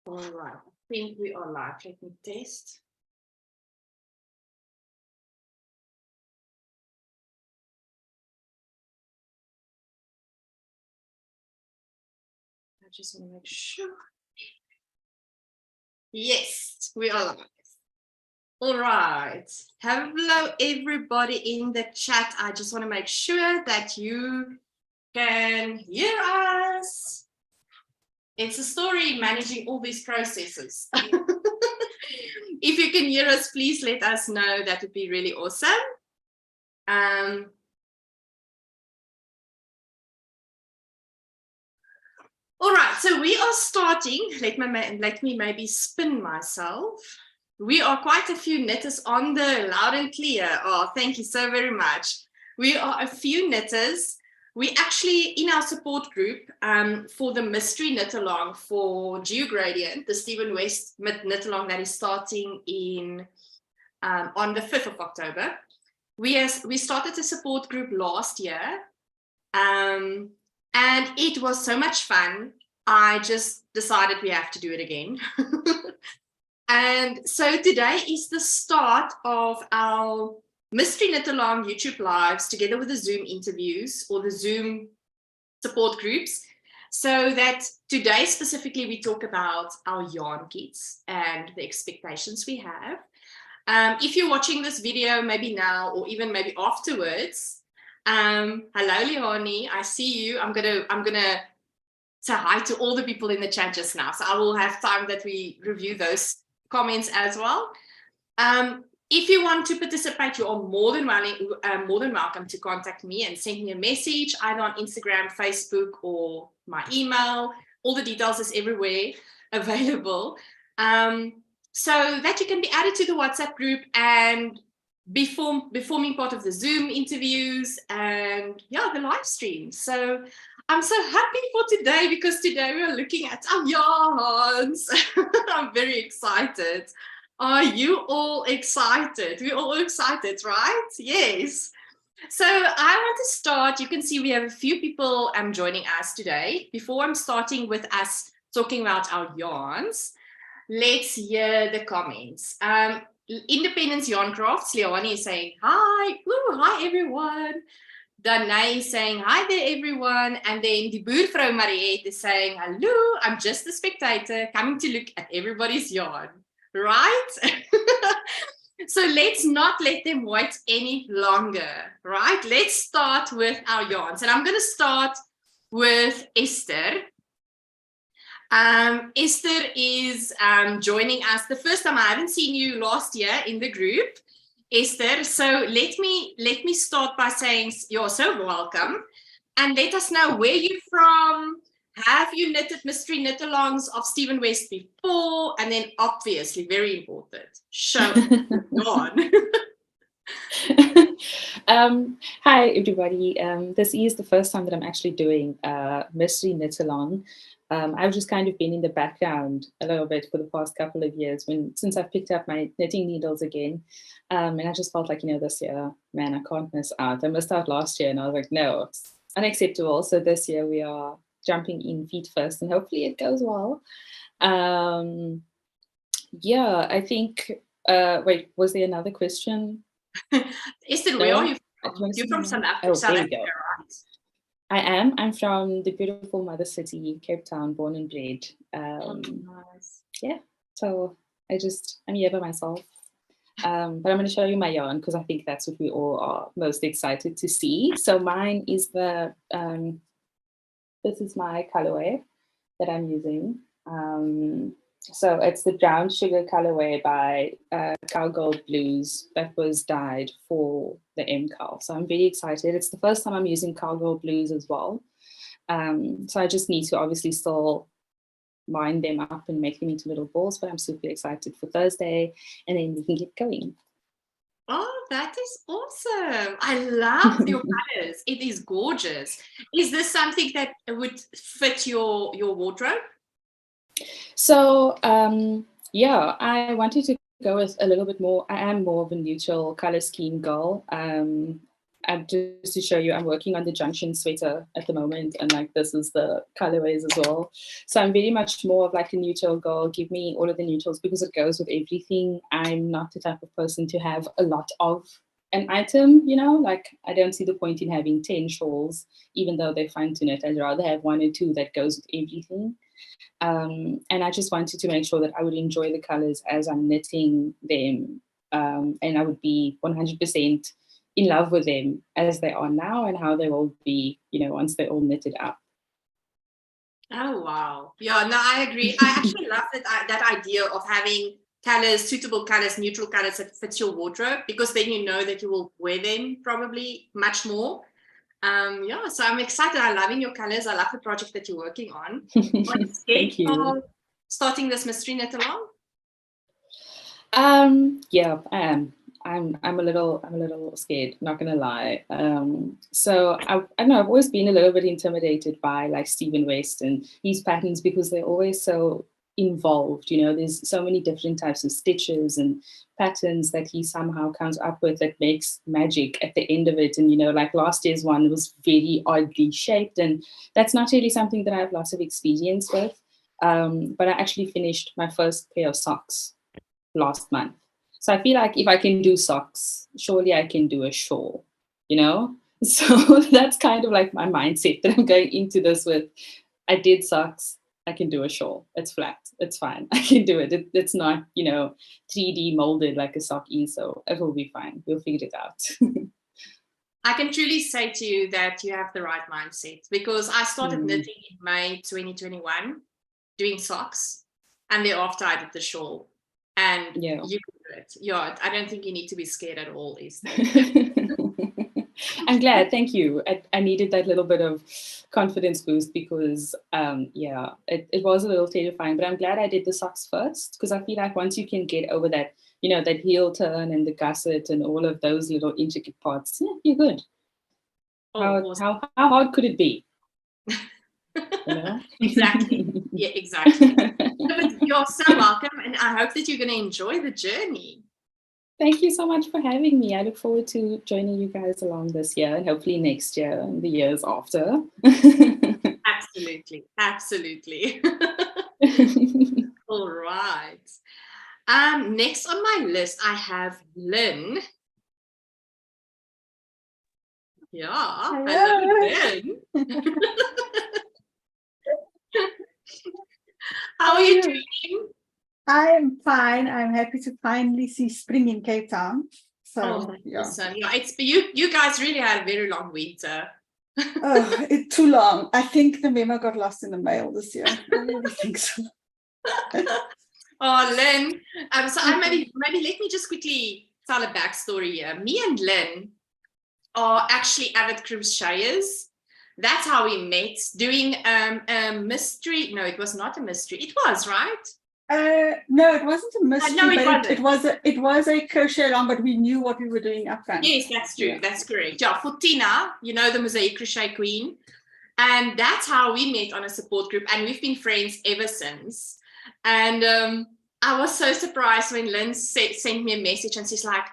All right, I think we are live. Let me test. I just want to make sure. Yes, we are live. All right. Hello, everybody in the chat. I just want to make sure that you can hear us. It's a story managing all these processes. If you can hear us, please let us know. That would be really awesome. All right, so we are starting. Let me maybe spin myself. We are quite a few knitters on the loud and clear. Oh, thank you so very much. We are a few knitters. We actually, in our support group for the mystery knit-along for Geogradient, the Stephen West knit-along that is starting in on the 5th of October. We started a support group last year. And it was so much fun. I just decided we have to do it again. And so today is the start of our Mystery Knit Along YouTube lives together with the Zoom interviews or the Zoom support groups. So that today specifically we talk about our yarn kits and the expectations we have. If you're watching this video maybe now or even maybe afterwards, hello Leonie, I see you. I'm gonna say hi to all the people in the chat just now, so I will have time that we review those comments as well. If you want to participate, you are more than welcome to contact me and send me a message either on Instagram, Facebook, or my email. All the details is everywhere available, so that you can be added to the WhatsApp group and be forming part of the Zoom interviews and the live stream. So I'm so happy for today because today we are looking at our yarns. I'm very excited. Are you all excited? We're all excited, right? Yes. So I want to start. You can see we have a few people joining us today. Before I'm starting with us talking about our yarns, let's hear the comments. Independence Yarn Crafts, Leonie is saying, hi. Ooh, hi, everyone. Danae is saying, hi there, everyone. And then the Boervrou Mariette is saying, hello, I'm just a spectator coming to look at everybody's yarn, right? So let's not let them wait any longer, right? Let's start with our yarns. And I'm going to start with Esther. Esther is joining us the first time. I haven't seen you last year in the group, Esther. So let me start by saying you're so welcome, and let us know where you're from. Have you knitted mystery knit-alongs of Stephen West before? And then obviously, very important, show yarn. Hi everybody. This is the first time that I'm actually doing mystery knit-along. I've just kind of been in the background a little bit for the past couple of years since I've picked up my knitting needles again. And I just felt like, this year, man, I can't miss out. I missed out last year and I was like, no, it's unacceptable. So this year we are jumping in feet first and hopefully it goes well. Yeah, I think, wait, was there another question? Esther, where are you from? You're from South Africa, right? I am. I'm from the beautiful mother city, Cape Town, born and bred. Nice. Yeah, so I'm here by myself. But I'm going to show you my yarn because I think that's what we all are most excited to see. So mine is this is my colorway that I'm using. So it's the Brown Sugar colorway by Cowgold Blues that was dyed for the Mkal. So I'm very excited. It's the first time I'm using Cowgold Blues as well. So I just need to obviously still wind them up and make them into little balls, but I'm super excited for Thursday and then we can get going. Oh, that is awesome. I love your colors. It is gorgeous. Is this something that would fit your wardrobe? So, yeah, I wanted to go with a little bit more. I am more of a neutral color scheme girl. just to show you, I'm working on the junction sweater at the moment, and like this is the colorways as well. So I'm very much more of like a neutral girl. Give me all of the neutrals because it goes with everything. I'm not the type of person to have a lot of an item, you know, like I don't see the point in having 10 shawls, even though they're fun to knit. I'd rather have 1 or 2 that goes with everything. And I just wanted to make sure that I would enjoy the colors as I'm knitting them, and I would be 100% in love with them as they are now and how they will be, you know, once they're all knitted up. Oh, wow. Yeah, no, I agree. I actually love that idea of having colors, suitable colors, neutral colors that fits your wardrobe, because then you know that you will wear them probably much more. Yeah, so I'm excited. I'm loving your colors. I love the project that you're working on. Thank you. Starting this mystery knit along? Yeah, I am. I'm a little scared, not gonna lie. So I don't know, I've always been a little bit intimidated by like Stephen West and his patterns because they're always so involved, you know, there's so many different types of stitches and patterns that he somehow comes up with that makes magic at the end of it. And, you know, like last year's one was very oddly shaped, and that's not really something that I have lots of experience with. But I actually finished my first pair of socks last month. So I feel like if I can do socks, surely I can do a shawl, you know? So that's kind of like my mindset that I'm going into this with. I did socks, I can do a shawl. It's flat, it's fine. I can do it. It's not, you know, 3D molded like a sock is, so it will be fine. We'll figure it out. I can truly say to you that you have the right mindset, because I started knitting in May 2021, doing socks, and thereafter I did the shawl. And you can do it. Yeah, I don't think you need to be scared at all, is there? I'm glad. Thank you. I needed that little bit of confidence boost because, yeah, it was a little terrifying. But I'm glad I did the socks first, because I feel like once you can get over that, you know, that heel turn and the gusset and all of those little intricate parts, yeah, you're good. How hard could it be? You know? Exactly. Yeah, exactly. But you're so welcome, and I hope that you're going to enjoy the journey. Thank you so much for having me. I look forward to joining you guys along this year and hopefully next year and the years after. Absolutely. Absolutely. All right. Next on my list, I have Lynn. Yeah. Hello, Lynn. How are you doing? I'm fine. I'm happy to finally see spring in Cape Town. So yeah. Awesome. Yeah, it's you guys really had a very long winter. Oh, it's too long. I think the memo got lost in the mail this year. I really think so. Oh, Lynn. So maybe let me just quickly tell a backstory here. Me and Lynn are actually avid crocheters. That's how we met, doing a mystery. No, it was not a mystery. It was, right? No, it wasn't a mystery, no, but it was a crochet along, but we knew what we were doing up front. Yes, that's true. Yeah. That's correct. Yeah, for Tina, you know, the Mosaic Crochet Queen. And that's how we met on a support group. And we've been friends ever since. And I was so surprised when Lynn sent me a message and she's like,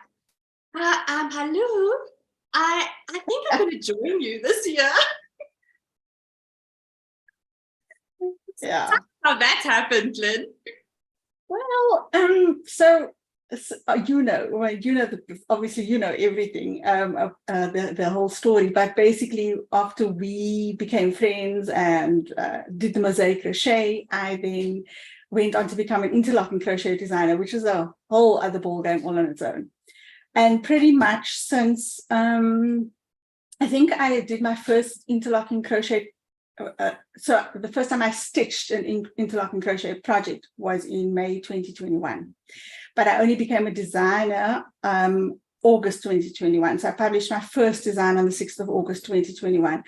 hello, I think I'm going to join you this year. Yeah. How that happened, Lynn? Well, obviously you know everything, the whole story. But basically, after we became friends and did the Mosaic Crochet, I then went on to become an interlocking crochet designer, which is a whole other ballgame all on its own. And pretty much since I think I did my first interlocking crochet. So the first time I stitched an interlocking crochet project was in May 2021, but I only became a designer August 2021. So I published my first design on the 6th of August 2021.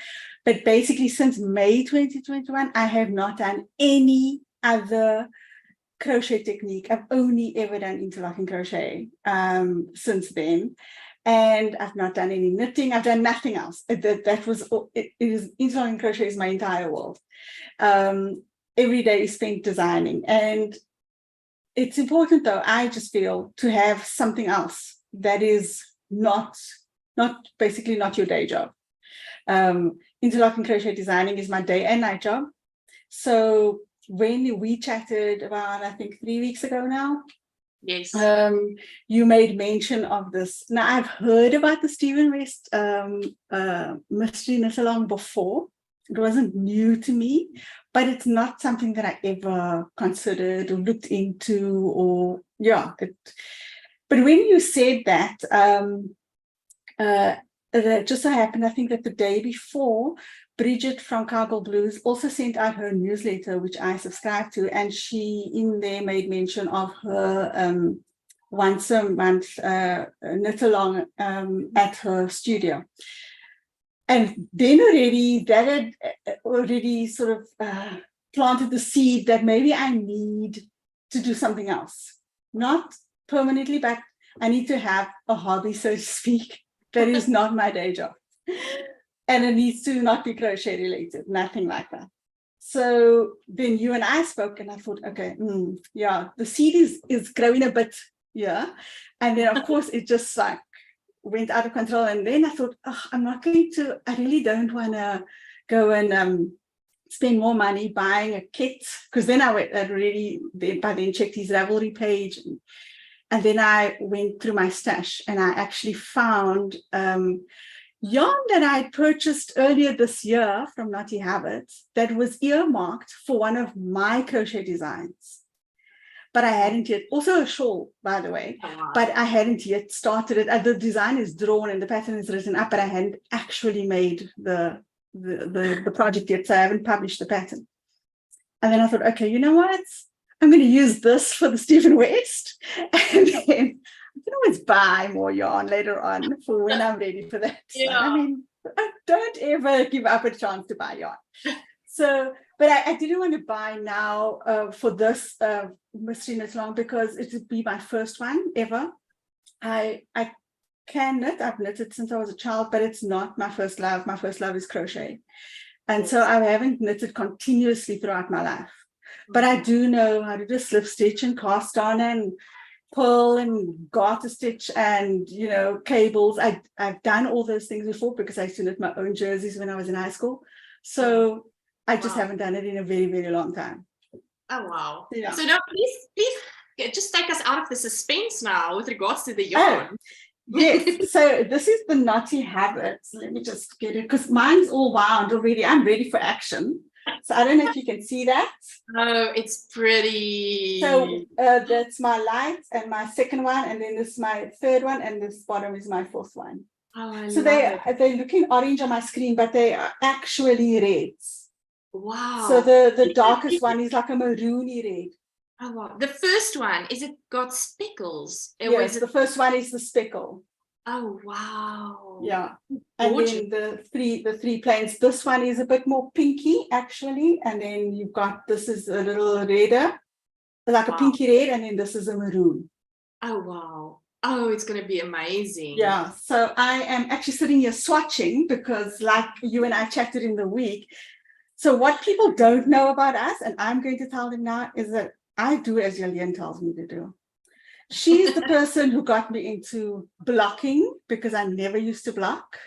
But basically since May 2021, I have not done any other crochet technique. I've only ever done interlocking crochet since then. And I've not done any knitting. I've done nothing else. It is interlocking crochet is my entire world. Every day is spent designing. And it's important, though, I just feel, to have something else that is not basically not your day job. Interlocking crochet designing is my day and night job. So when we chatted about, I think 3 weeks ago now, Yes. You made mention of this. Now, I've heard about the Stephen West mystery knit along before. It wasn't new to me, but it's not something that I ever considered or looked into, or but when you said that, it just so happened, I think that the day before, Bridget from Cowgirl Blues also sent out her newsletter, which I subscribe to, and she in there made mention of her once a month knit along at her studio. And then already that had already sort of planted the seed that maybe I need to do something else. Not permanently, but I need to have a hobby, so to speak, that is not my day job. And it needs to not be crochet related, nothing like that. So then you and I spoke, and I thought, okay, the seed is growing a bit, and then of course it just like went out of control. And then I thought, I really don't want to go and spend more money buying a kit, because then by then checked his Ravelry page, and then I went through my stash, and I actually found yarn that I had purchased earlier this year from Naughty Habits that was earmarked for one of my crochet designs. But I hadn't yet, also a shawl, by the way, but I hadn't yet started it. The design is drawn and the pattern is written up, but I hadn't actually made the project yet, so I haven't published the pattern. And then I thought, okay, you know what? I'm going to use this for the Stephen West, and then I can always buy more yarn later on for when I'm ready for that. Yeah. I mean, I don't ever give up a chance to buy yarn. So, but I didn't want to buy now for this mystery knit along, because it would be my first one ever. I can knit. I've knitted since I was a child, but it's not my first love. My first love is crochet. And so I haven't knitted continuously throughout my life. But I do know how to do slip stitch and cast on and purl and garter stitch and, cables. I've done all those things before, because I used to knit my own jerseys when I was in high school. So I just haven't done it in a very, very long time. Oh, wow. Yeah. So now please just take us out of the suspense now with regards to the yarn. Yes. So this is the Naughty Habits. Let me just get it, because mine's all wound already. I'm ready for action. So I don't know if you can see that. Oh, it's pretty. So that's my light and my second one, and then this is my third one, and this bottom is my fourth one. Oh, so they're looking orange on my screen, but they are actually reds. Wow. So the darkest one is like a maroony red. Oh, wow. The first one, is it got speckles? Yes, the first one is the speckle. Oh, wow. Yeah. And then the three planes. This one is a bit more pinky, actually. And then you've got, this is a little redder, like a pinky red. And then this is a maroon. Oh, wow. Oh, it's going to be amazing. Yeah. So I am actually sitting here swatching, because like you and I chatted in the week. So what people don't know about us, and I'm going to tell them now, is that I do as Jalene tells me to do. She's the person who got me into blocking, because I never used to block.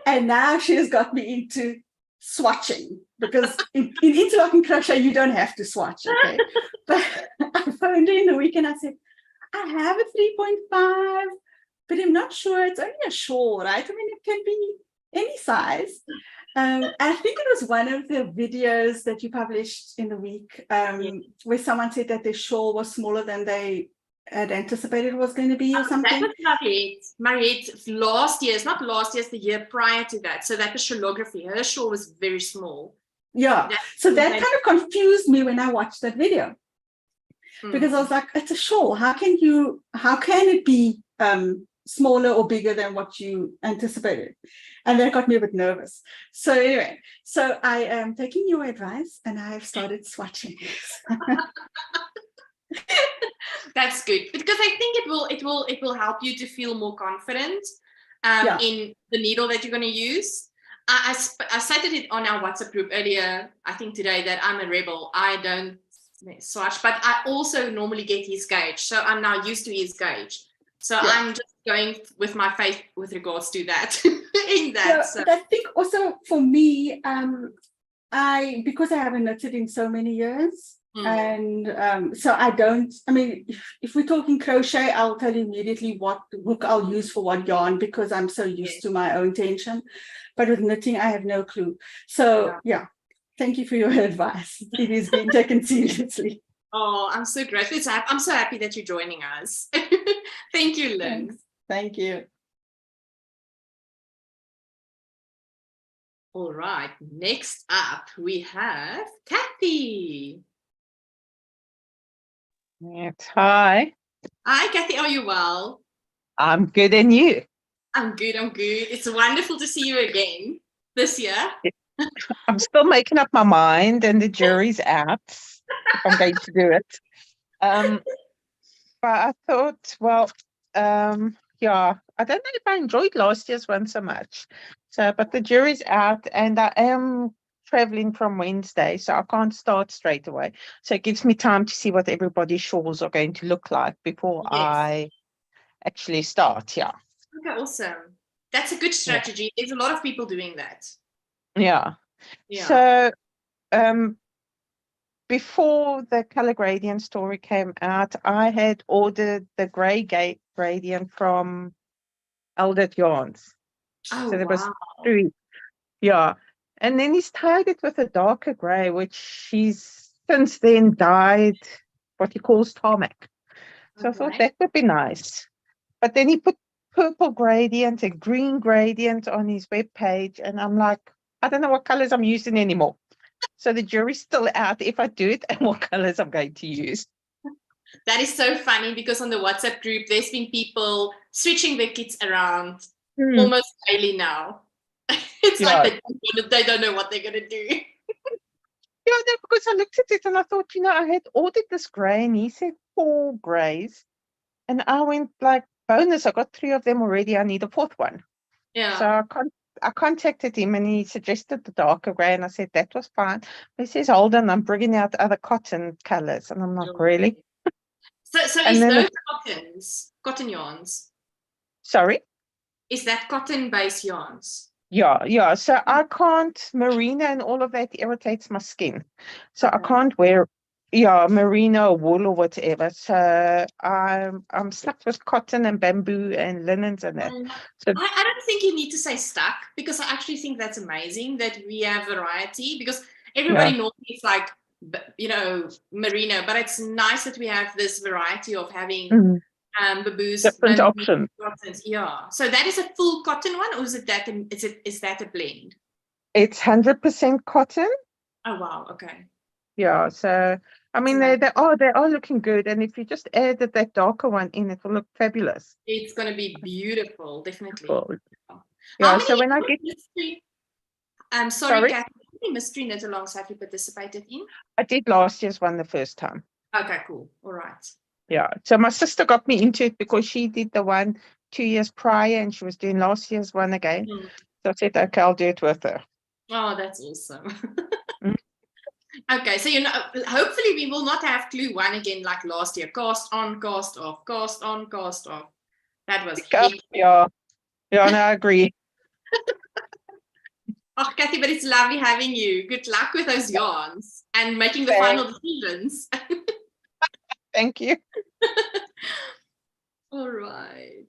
And now she has got me into swatching, because in interlocking crochet, you don't have to swatch, okay? But I phoned her in the week and I said, I have a 3.5, but I'm not sure. It's only a shawl, right? I mean, it can be any size. I think it was one of the videos that you published in the week where someone said that their shawl was smaller than they had anticipated it was going to be, or something. That was Mariette last year. It's not last year, it's the year prior to that. So that was shawlography. Her shawl was very small. Yeah. So that kind of confused me when I watched that video. Because I was like, it's a shawl. How can it be smaller or bigger than what you anticipated? And that got me a bit nervous. So anyway, so I am taking your advice and I have started swatching. That's good, because I think it will help you to feel more confident in the needle that you're going to use. I cited it on our WhatsApp group earlier, I think today, that I'm a rebel. I don't swatch, but I also normally get his gauge. So I'm now used to his gauge. So I'm just going with my faith with regards to that. In that, So, I think also for me, because I haven't knitted in so many years, and so I don't. I mean, if we're talking crochet, I'll tell you immediately what hook I'll use for what yarn because I'm so used to my own tension. But with knitting, I have no clue. So yeah, thank you for your advice. It is being taken seriously. Oh, I'm so grateful. I'm so happy that you're joining us. Thank you, Lynn. Thanks. Thank you. All right, next up we have Kathy. Yes, hi. Hi, Kathy. Are you well? I'm good, and you? I'm good. I'm good. It's wonderful to see you again this year. I'm still making up my mind, and the jury's out if I'm going to do it. But I thought, well, yeah, I don't know if I enjoyed last year's one so much. So, but the jury's out, and I am traveling from Wednesday, so I can't start straight away. So it gives me time to see what everybody's shawls are going to look like before I actually start. Yeah. Okay, awesome. That's a good strategy. There's a lot of people doing that. Yeah. So, before the color gradient story came out, I had ordered the gradient from Eldred Yarns. Oh, So there was wow. 3. Yeah. And then he's tied it with a darker gray, which he's since then dyed what he calls tarmac. So I thought that would be nice. But then he put purple gradient and green gradient on his webpage. And I'm like, I don't know what colors I'm using anymore. So the jury's still out if I do it and what colors I'm going to use. That is so funny because on the WhatsApp group, there's been people switching their kits around almost daily now. It's like they don't know what they're going to do. Yeah, no, because I looked at it and I thought, I had ordered this gray and he said 4 grays. And I went like, bonus, I got 3 of them already. I need a 4th one. Yeah. So I contacted him and he suggested the darker gray. And I said, that was fine. But he says, hold on, I'm bringing out other cotton colors. And I'm like, really? So is those cotton yarns? Sorry? Is that cotton-based yarns? Yeah. So I can't, merino and all of that irritates my skin. So I can't wear, merino or wool or whatever. So I'm stuck with cotton and bamboo and linens and that. So I don't think you need to say stuck because I actually think that's amazing that we have variety because everybody normally is like, merino, but it's nice that we have this variety of having baboos, different options. Cottons. Yeah. So that is a full cotton one, or is that a blend? It's 100% cotton. Oh wow. Okay. Yeah. So I mean they are looking good, and if you just added that darker one in, it will look fabulous. It's going to be beautiful, definitely. Cool. Yeah. So when I get sorry, Kathy, how many mystery knit-alongs have you participated in? I did last year's one the first time. Okay, cool. All right. Yeah. So my sister got me into it because she did the one 2 years prior and she was doing last year's one again. So I said, okay, I'll do it with her. Oh, that's awesome. Okay, so hopefully we will not have clue 1 again like last year. Cast on, cast off, cast on, cast off. That was yeah, no, I agree. Oh, Kathy, but it's lovely having you. Good luck with those yarns and making the final decisions. Thank you. All right.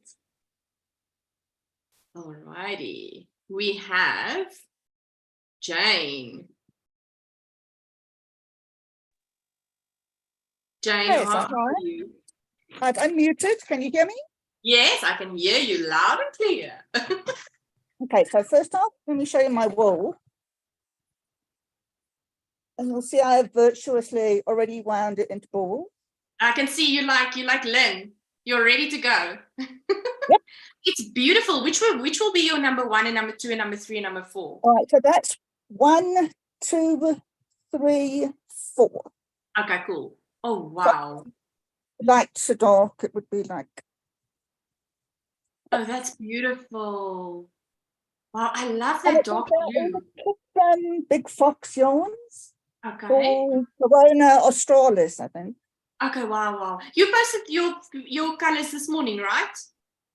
All righty. We have Jane. Jane, how are you? I've unmuted. Can you hear me? Yes, I can hear you loud and clear. Okay, so first off, let me show you my wool. And you'll see I have virtuously already wound it into ball. I can see you like Lynn. You're ready to go. Yep. It's beautiful. Which will be your number 1 and number 2 and number 3 and number 4? All right, so that's 1, 2, 3, 4. Okay, cool. Oh wow. So, light to dark, it would be like. Oh, that's beautiful. Wow, I love that dark blue. Big Fox yarns. Okay. Or Corona Australis, I think. Okay, wow. You posted your colors this morning, right?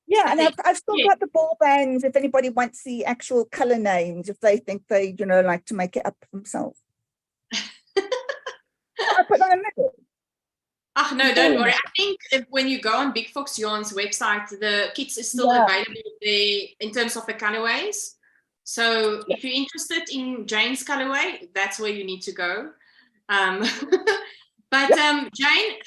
Yeah, and think. I've still Yeah. got the ball bands if anybody wants the actual color names, if they think they, like to make it up themselves. I put on a middle. Oh, no, don't worry. I think when you go on Big Fox Yarn's website, the kits is still available there in terms of the colorways. So if you're interested in Jane's colorway, that's where you need to go. But Jane,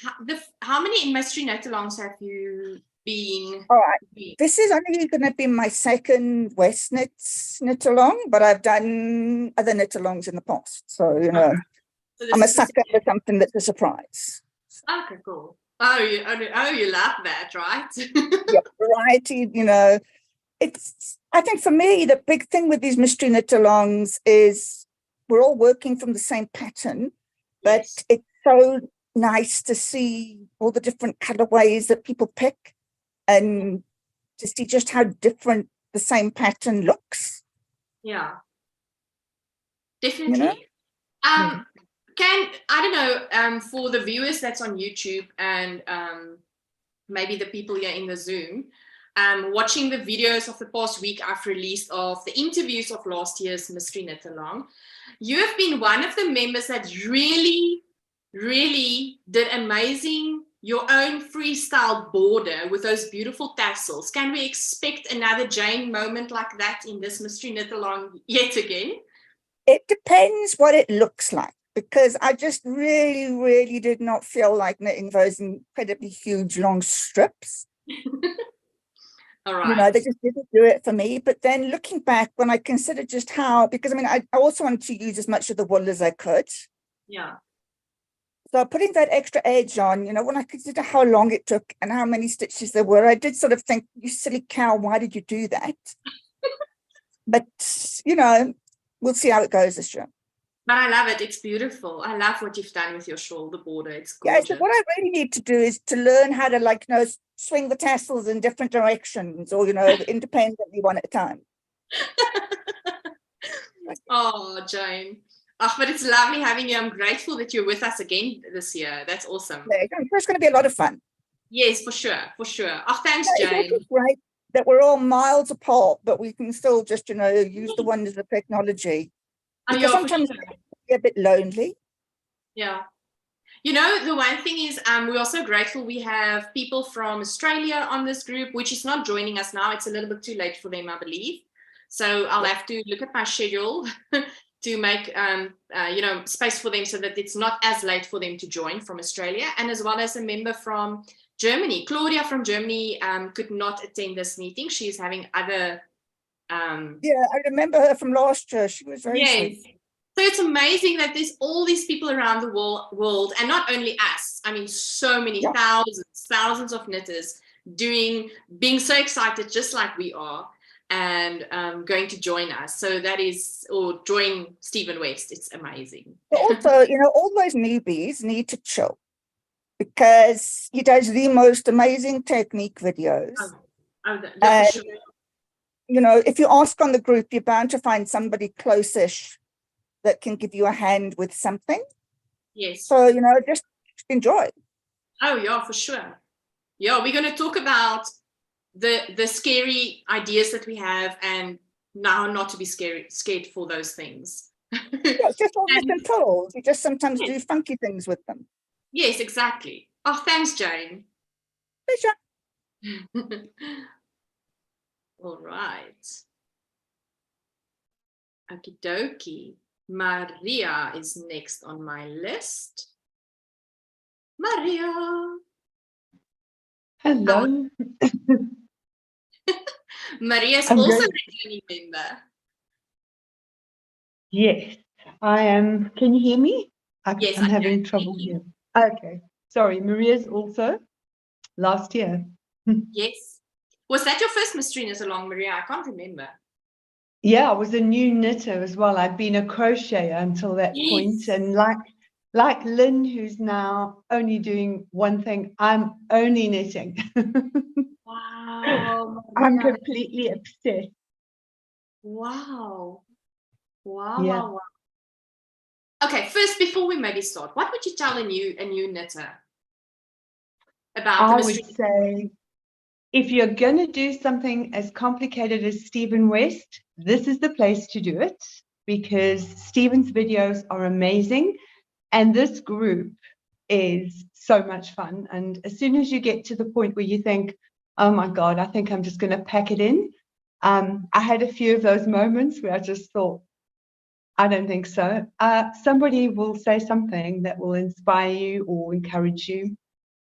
how many mystery knit-alongs have you been? All right. This is only going to be my second West knit-along, but I've done other knit-alongs in the past. So, So I'm a sucker for something that's a surprise. Okay, cool. Oh, you love that, right? Yeah, variety, I think for me, the big thing with these mystery knit-alongs is we're all working from the same pattern, but it's so nice to see all the different colorways that people pick and to see just how different the same pattern looks. Yeah, definitely. I don't know, for the viewers that's on YouTube and maybe the people here in the Zoom, watching the videos of the past week I've released of the interviews of last year's Mystery Knit Along, you have been one of the members that really, really did amazing, your own freestyle border with those beautiful tassels. Can we expect another Jane moment like that in this Mystery Knit Along yet again? It depends what it looks like, because I just really, really did not feel like knitting those incredibly huge, long strips. All right. They just didn't do it for me. But then looking back, when I considered just how, because I also wanted to use as much of the wool as I could. Yeah. So putting that extra edge on, when I consider how long it took and how many stitches there were, I did sort of think, you silly cow, why did you do that? But, we'll see how it goes this year. But I love it. It's beautiful. I love what you've done with your shawl, the border. It's gorgeous. Yeah, so what I really need to do is to learn how to swing the tassels in different directions or, independently one at a time. Oh, Jane. Oh, but it's lovely having you. I'm grateful that you're with us again this year. That's awesome. Yeah, it's going to be a lot of fun. Yes, for sure. For sure. Oh, thanks, Jane. It's great that we're all miles apart, but we can still just, use the wonders of technology. Because sometimes it's a bit lonely. Yeah. The one thing is, we're also grateful we have people from Australia on this group, which is not joining us now. It's a little bit too late for them, I believe. So I'll have to look at my schedule to make, space for them so that it's not as late for them to join from Australia. And as well as a member from Germany. Claudia from Germany could not attend this meeting. She's having other... yeah, I remember her from last year. She was very sweet. So it's amazing that there's all these people around the world, and not only us. I mean, so many thousands of knitters being so excited, just like we are, and going to join us. So that is, or join Stephen West. It's amazing. But also, all those newbies need to chill, because he does the most amazing technique videos. For sure. If you ask on the group, you're bound to find somebody close-ish that can give you a hand with something. Yes. So, just enjoy. Oh, yeah, for sure. Yeah, we're going to talk about the scary ideas that we have and now not to be scared for those things. Yeah, it's just all different tools. You just sometimes do funky things with them. Yes, exactly. Oh, thanks, Jane. Pleasure. All right. Okie dokie. Maria is next on my list. Maria. Hello. Maria is also a Jalene member. Yes, I am. Can you hear me? Yes, I'm having trouble here. Okay. Sorry, Maria's also last year. Yes. Was that your first Mystery Knit Along, Maria? I can't remember. Yeah, I was a new knitter as well. I'd been a crocheter until that point. And like Lynn, who's now only doing one thing, I'm only knitting. Wow. I'm completely obsessed. Wow. Yeah. Wow. Okay, first, before we maybe start, what would you tell a new knitter about the mystery? I would say if you're going to do something as complicated as Stephen West, this is the place to do it, because Stephen's videos are amazing. And this group is so much fun. And as soon as you get to the point where you think, oh my God, I think I'm just going to pack it in. I had a few of those moments where I just thought, I don't think so. Somebody will say something that will inspire you or encourage you.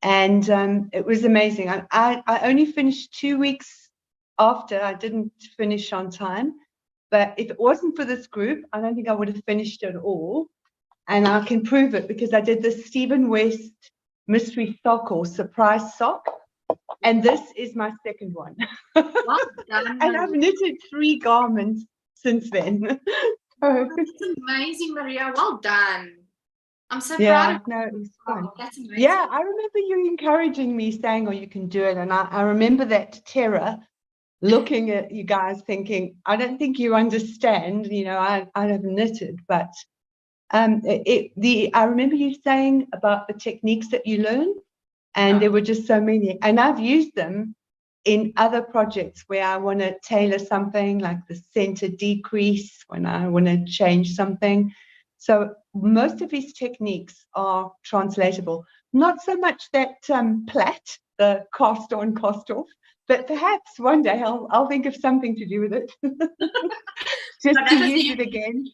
And it was amazing. I only finished 2 weeks after. I didn't finish on time. But if it wasn't for this group, I don't think I would have finished it all. And I can prove it because I did the Stephen West mystery sock or surprise sock. And this is my second one. Well done. And I've knitted 3 garments since then. That's amazing, Maria. Well done. I'm so proud Yeah, of no, it was fun. That's amazing. Yeah, I remember you encouraging me, saying, oh, you can do it. And I remember that terror, looking at you guys thinking, I don't think you understand, you know, I have knitted, but I remember you saying about the techniques that you learn, and there were just so many, and I've used them in other projects where I want to tailor something, like the center decrease, when I want to change something. So most of these techniques are translatable. Not so much that plait, the cast on, cast off, but perhaps one day I'll think of something to do with it. Just to use it again.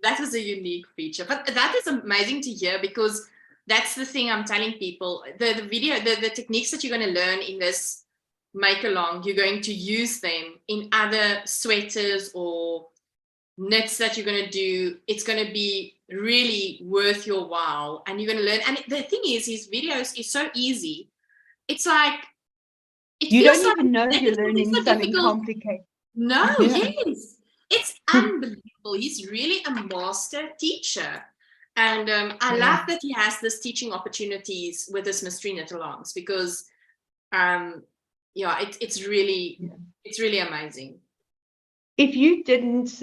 That is a unique feature. But that is amazing to hear, because that's the thing I'm telling people. The video, the techniques that you're going to learn in this make along, you're going to use them in other sweaters or knits that you're going to do. It's going to be really worth your while, and you're going to learn. And the thing is, his videos is so easy. It's like you don't even know you're learning something complicated. No, yes, it's unbelievable. He's really a master teacher, and I love that he has this teaching opportunities with his mystery knit-alongs, because it's really amazing. If you didn't,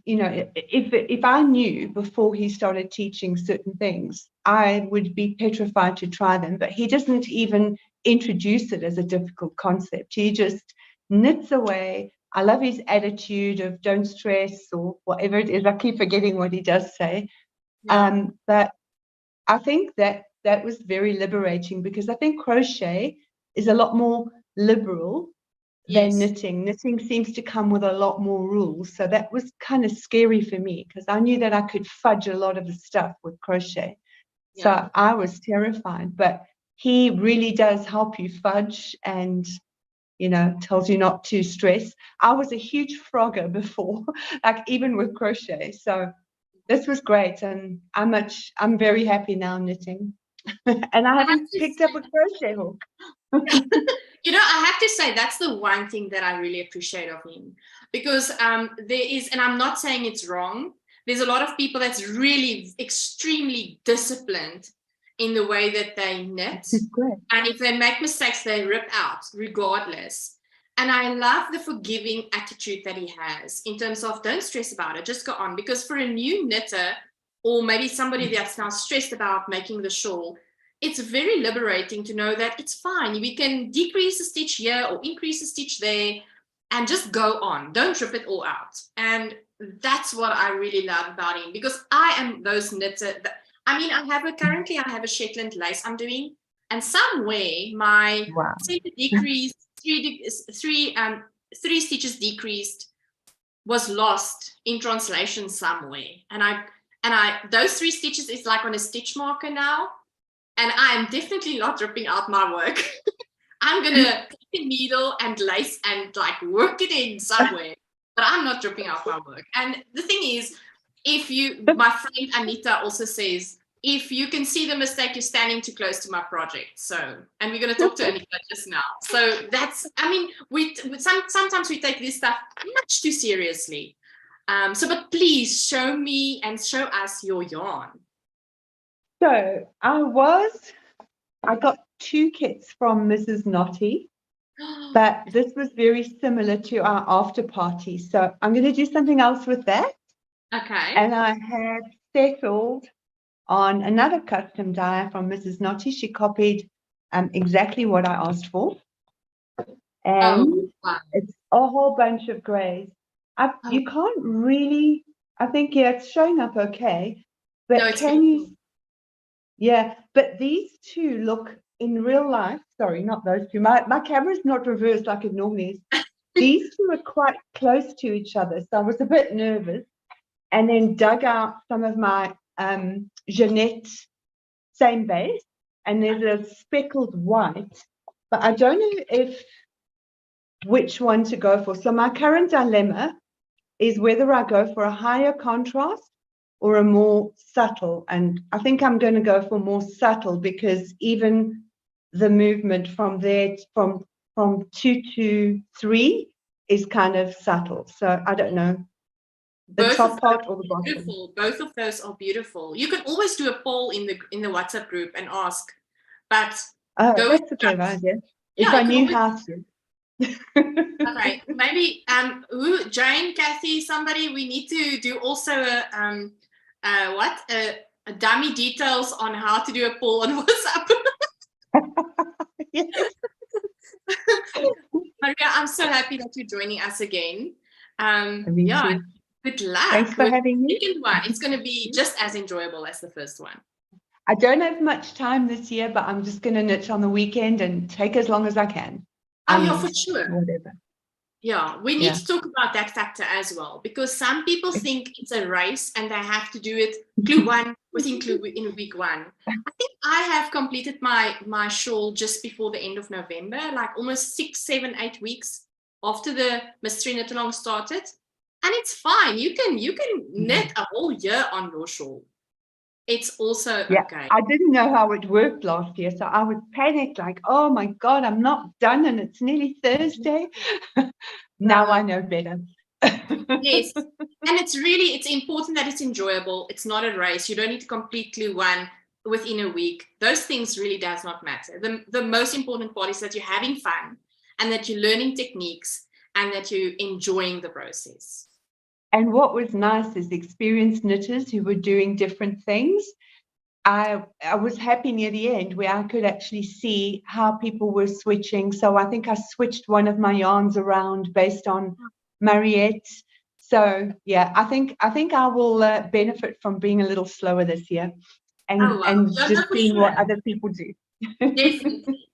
you know, if I knew before he started teaching certain things, I would be petrified to try them. But he doesn't even introduce it as a difficult concept. He just knits away. I love his attitude of don't stress, or whatever it is. I keep forgetting what he does say. Yeah. But I think that was very liberating, because I think crochet is a lot more liberal than knitting. Knitting seems to come with a lot more rules. So that was kind of scary for me, because I knew that I could fudge a lot of the stuff with crochet. So I was terrified, but he really does help you fudge, and, you know, tells you not to stress. I was a huge frogger before, like even with crochet. So this was great. And I'm very happy now knitting. And I haven't picked up a crochet hook. You know, I have to say that's the one thing that I really appreciate of him, because there is, and I'm not saying it's wrong, there's a lot of people that's really extremely disciplined in the way that they knit. And if they make mistakes, they rip out regardless. And I love the forgiving attitude that he has in terms of don't stress about it, just go on. Because for a new knitter, or maybe somebody that's now stressed about making the shawl, it's very liberating to know that it's fine. We can decrease a stitch here or increase a stitch there and just go on. Don't rip it all out. And that's what I really love about him, because I am those knitter. I mean, currently I have a Shetland lace I'm doing, and somewhere my center decreased, three stitches decreased, was lost in translation somewhere. And I those 3 stitches is like on a stitch marker now. And I'm definitely not ripping out my work. I'm going to take a needle and lace and like work it in somewhere, but I'm not ripping out my work. And the thing is, my friend Anita also says, if you can see the mistake, you're standing too close to my project. So, and we're going to talk to Anita just now. So that's, I mean, sometimes we take this stuff much too seriously. But please show me and show us your yarn. So I got 2 kits from Mrs. Notty, but this was very similar to our after party. So I'm going to do something else with that. Okay. And I have settled on another custom die from Mrs. Notty. She copied exactly what I asked for. and wow. it's a whole bunch of grays. You can't really, I think, yeah, it's showing up okay, but No, it's can you, beautiful. yeah, but these two look in real life, sorry, not those two, my camera's not reversed like it normally is. These two are quite close to each other, so I was a bit nervous, and then dug out some of my Jeanette same base, and there's a speckled white, but I don't know which one to go for. So my current dilemma is whether I go for a higher contrast or a more subtle. And I think I'm going to go for more subtle, because even the movement from there, from 2 to 3 is kind of subtle. So I don't know, the Both top of part those or the are bottom. beautiful. Both of those are beautiful. You can always do a poll in the WhatsApp group and ask, but Oh, go with that's a clever idea. Yeah, If I you can knew always, how to. okay, maybe Jane, Kathy, somebody, we need to do also a dummy details on how to do a poll on WhatsApp. Yes. Maria, I'm so happy that you're joining us again. Me Yeah, too. good luck. Thanks for with having me. the second one. It's going to be just as enjoyable as the first one. I don't have much time this year, but I'm just going to knit on the weekend and take as long as I can. Oh, yeah, for sure. Whatever. Yeah, we need to talk about that factor as well, because some people think it's a race and they have to do it clue one in week one. I think I have completed my shawl just before the end of November, like almost 6, 7, 8 weeks after the Mystery Knit Along started, and it's fine. You can knit a whole year on your shawl. It's also okay. I didn't know how it worked last year, so I was panicked, like, oh my God, I'm not done and it's nearly Thursday. Now I know better. Yes, and it's important that it's enjoyable. It's not a race. You don't need to complete clue one within a week. Those things really does not matter. The most important part is that you're having fun and that you're learning techniques and that you're enjoying the process. And what was nice is experienced knitters who were doing different things. I was happy near the end where I could actually see how people were switching. So I think I switched one of my yarns around based on Mariette. So yeah, I think I will benefit from being a little slower this year and just seeing what other people do. Definitely.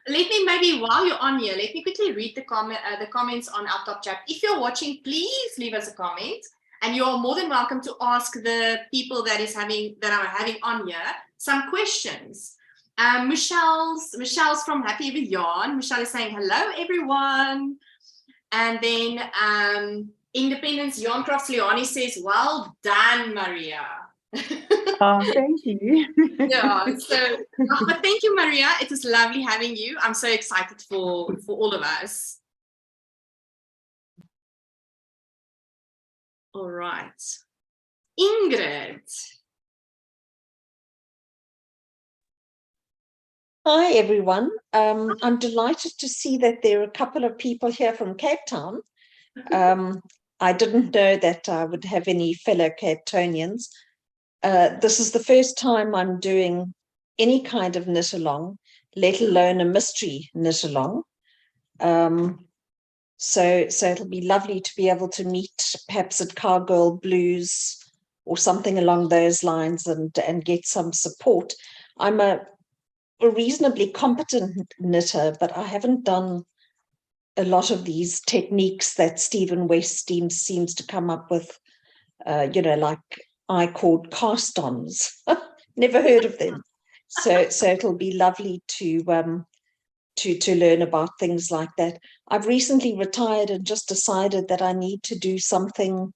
Let me maybe, while you're on here, let me quickly read the comments on our top chat. If you're watching, please leave us a comment, and you're more than welcome to ask the people that are having on here some questions. Michelle's from Happy with Yarn. Michelle is saying hello, everyone. And then Independence Yarncrafts Leonie says, well done, Maria. Oh, thank you. Yeah, so but thank you, Maria. It was lovely having you. I'm so excited for all of us. All right, Ingrid. Hi, everyone. I'm delighted to see that there are a couple of people here from Cape Town. I didn't know that I would have any fellow Cape Townians. This is the first time I'm doing any kind of knit along, let alone a mystery knit along. So it'll be lovely to be able to meet perhaps at Cowgirl Blues or something along those lines and get some support. I'm a reasonably competent knitter, but I haven't done a lot of these techniques that Stephen West seems to come up with, like I called cast-ons. Never heard of them. So it'll be lovely to learn about things like that. I've recently retired and just decided that I need to do something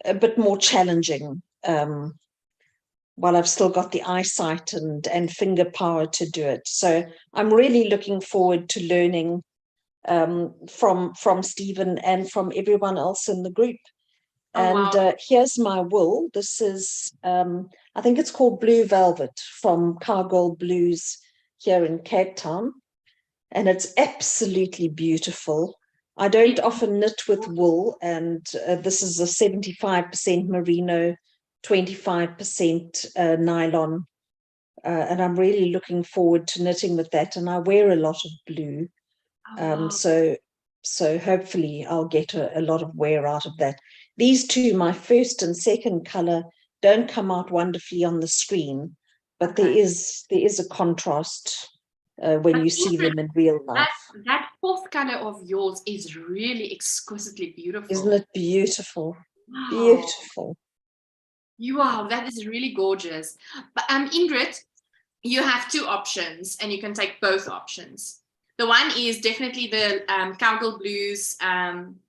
a bit more challenging while I've still got the eyesight and finger power to do it. So I'm really looking forward to learning from Stephen and from everyone else in the group. Here's my wool. This is, I think it's called Blue Velvet from Cowgirl Blues here in Cape Town. And it's absolutely beautiful. I don't often knit with wool, and this is a 75% merino, 25% nylon. And I'm really looking forward to knitting with that. And I wear a lot of blue. Oh, So hopefully I'll get a lot of wear out of that. These two, my first and second color, don't come out wonderfully on the screen, but Okay. there is a contrast when you see them in real life. That fourth color of yours is really exquisitely beautiful. Isn't it beautiful? Wow. Beautiful. Wow, that is really gorgeous. But Ingrid, you have two options and you can take both options. The one is definitely the Cowgirl Blues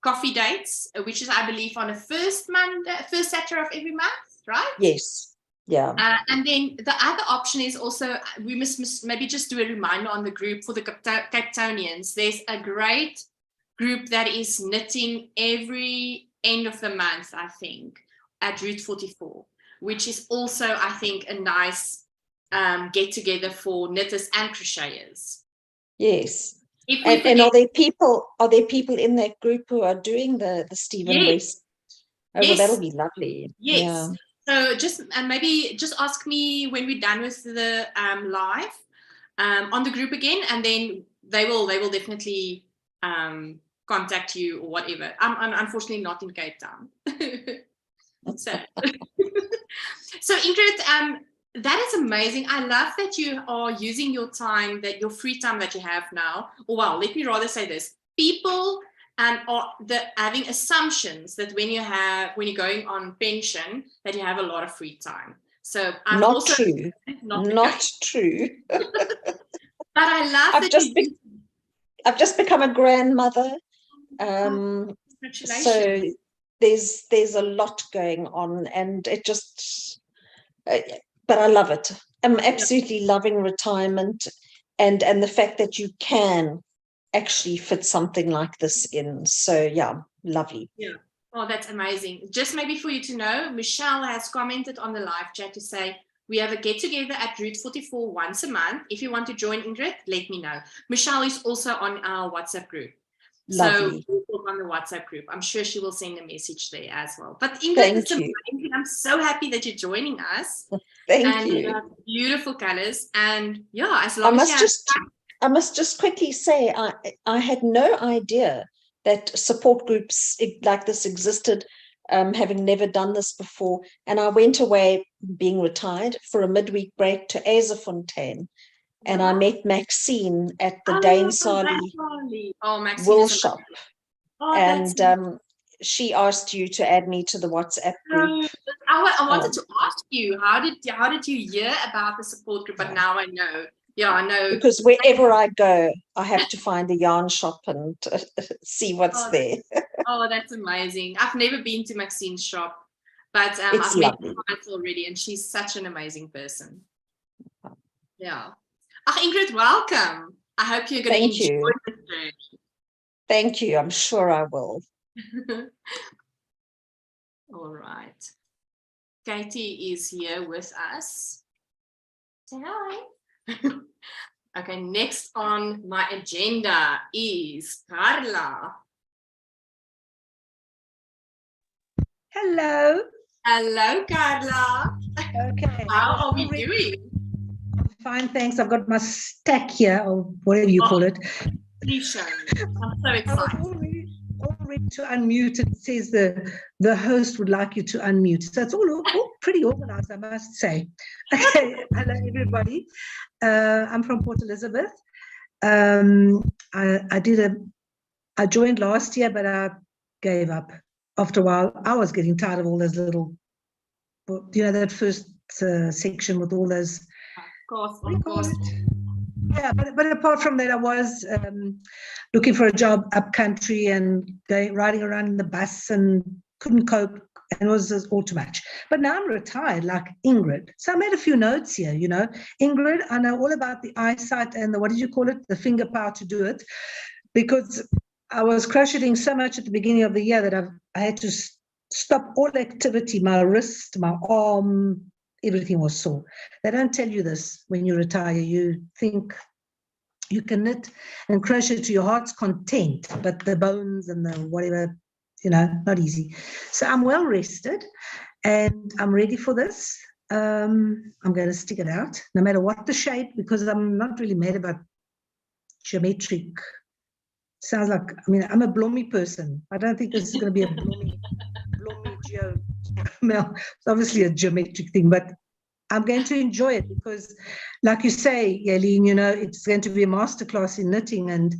coffee dates, which is, I believe, on the first Saturday of every month, right? Yes. Yeah. And then the other option is also, we must maybe just do a reminder on the group for the Cape Townians. There's a great group that is knitting every end of the month, I think, at Route 44, which is also, I think, a nice get together for knitters and crocheters. Yes. And are there people in that group who are doing the Stephen West? Oh, yes. Well, that'll be lovely. Yes. Yeah. So just maybe just ask me when we're done with the live on the group again, and then they will definitely contact you or whatever. I'm unfortunately not in Cape Town. So Ingrid, that is amazing. I love that you are using your time, that your free time that you have now. Or well, let me rather say this: people are having assumptions that when you're going on pension, that you have a lot of free time. So I'm not also true. Not true. But I love I've just become a grandmother. Congratulations. So there's a lot going on, and it just. But I love it. I'm absolutely loving retirement, and the fact that you can actually fit something like this in. So yeah, lovely. Yeah. Oh, that's amazing. Just maybe for you to know, Michelle has commented on the live chat to say, we have a get together at Route 44 once a month. If you want to join, Ingrid, let me know. Michelle is also on our WhatsApp group. Lovely. So we'll talk on the WhatsApp group. I'm sure she will send a message there as well. But Ingrid, it's amazing. I'm so happy that you're joining us. Thank you. You have beautiful colors. And yeah, as long as I must just quickly say, I had no idea that support groups like this existed, having never done this before. And I went away, being retired, for a midweek break to Azefontein. And I met Maxine at the Dane Sali wool shop. And she asked you to add me to the WhatsApp group. I wanted to ask you, how did you hear about the support group? But now I know. Yeah, I know. Because wherever I go, I have to find a yarn shop and see what's there. Oh, that's amazing. I've never been to Maxine's shop, but I've met her already, and she's such an amazing person. Yeah. Ingrid, welcome. I hope you're going to enjoy this journey. Thank you. I'm sure I will. All right. Katie is here with us. Say hi. Okay, next on my agenda is Carla. Hello. Hello, Carla. Okay. How are we doing? Fine, thanks. I've got my stack here, or whatever you call it. Please show me. I'm so excited. All ready to unmute. It says the host would like you to unmute. So it's all pretty organized, I must say. Okay, hello everybody. I'm from Port Elizabeth. I joined last year, but I gave up. After a while, I was getting tired of all those little, that first section with all those. Of course. Yeah, but apart from that, I was looking for a job up country and riding around in the bus and couldn't cope, and it was all too much. But now I'm retired, like Ingrid. So I made a few notes here, Ingrid, I know all about the eyesight and the finger power to do it, because I was crocheting so much at the beginning of the year that I had to stop all activity, my wrist, my arm, everything was sore. They don't tell you this when you retire. You think you can knit and crochet to your heart's content, but the bones and the whatever, not easy. So I'm well rested and I'm ready for this. I'm going to stick it out, no matter what the shape, because I'm not really made about geometric sounds like, I mean, I'm a blommy person. I don't think this is going to be a blommy Well, it's obviously a geometric thing, but I'm going to enjoy it because, like you say, Jalene, you know, it's going to be a masterclass in knitting and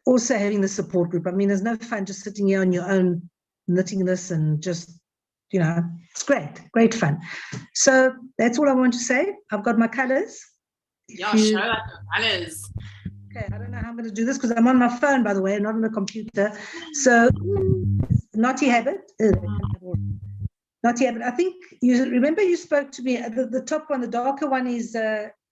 also having the support group. I mean, there's no fun just sitting here on your own knitting this and just, you know, it's great fun. So that's all I want to say. I've got my colors. Yeah, show us the colors. Okay, I don't know how I'm going to do this because I'm on my phone, by the way, not on the computer. So, naughty habit. Naughty habit. I think you remember you spoke to me. The top one, the darker one is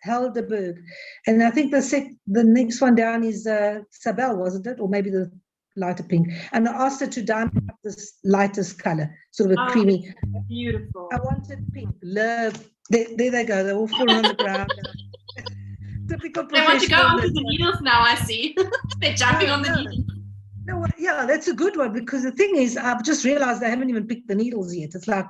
Helderberg, and I think the next one down is Sabelle, wasn't it? Or maybe the lighter pink. And I asked her to dye up this lightest color, sort of a creamy. Beautiful. I wanted pink. Love. There they go. They're all falling on the ground. Typical They want to go professional. onto the needles now, I see. They're jumping on the needles. No, yeah, that's a good one because the thing is, I've just realized I haven't even picked the needles yet. It's like,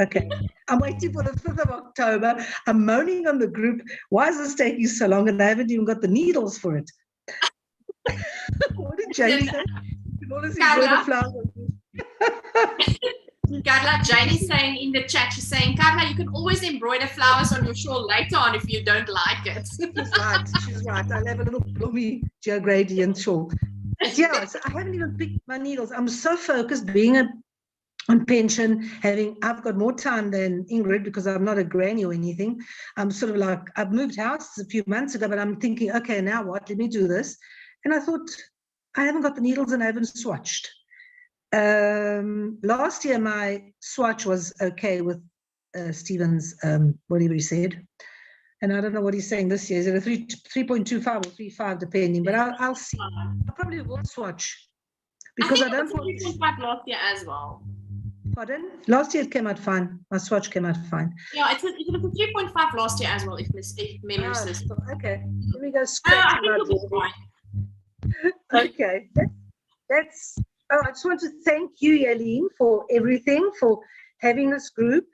okay, I'm waiting for the 5th of October. I'm moaning on the group. Why is this taking so long? And I haven't even got the needles for it. What did Jane say? You want to see the flowers? Carla, Jane is saying in the chat, she's saying, Carla, you can always embroider flowers on your shawl later on if you don't like it. She's right. I'll have a little bloomy Geogradient shawl. But yeah, so I haven't even picked my needles. I'm so focused being on pension, I've got more time than Ingrid because I'm not a granny or anything. I'm sort of like, I've moved house a few months ago, but I'm thinking, okay, now what? Let me do this. And I thought, I haven't got the needles and I haven't swatched. Last year, my swatch was okay with Stephen's, whatever he said. And I don't know what he's saying this year. Is it a 3.25 or 3.5, depending? But I'll see. I probably will swatch because I don't want 3.5 last year as well. Pardon? Last year it came out fine. My swatch came out fine. Yeah, it was a 3.5 last year as well, if memory serves. Okay, let me go scratch my drawer. Okay, that's. Oh, I just want to thank you, Jalene, for everything, for having this group,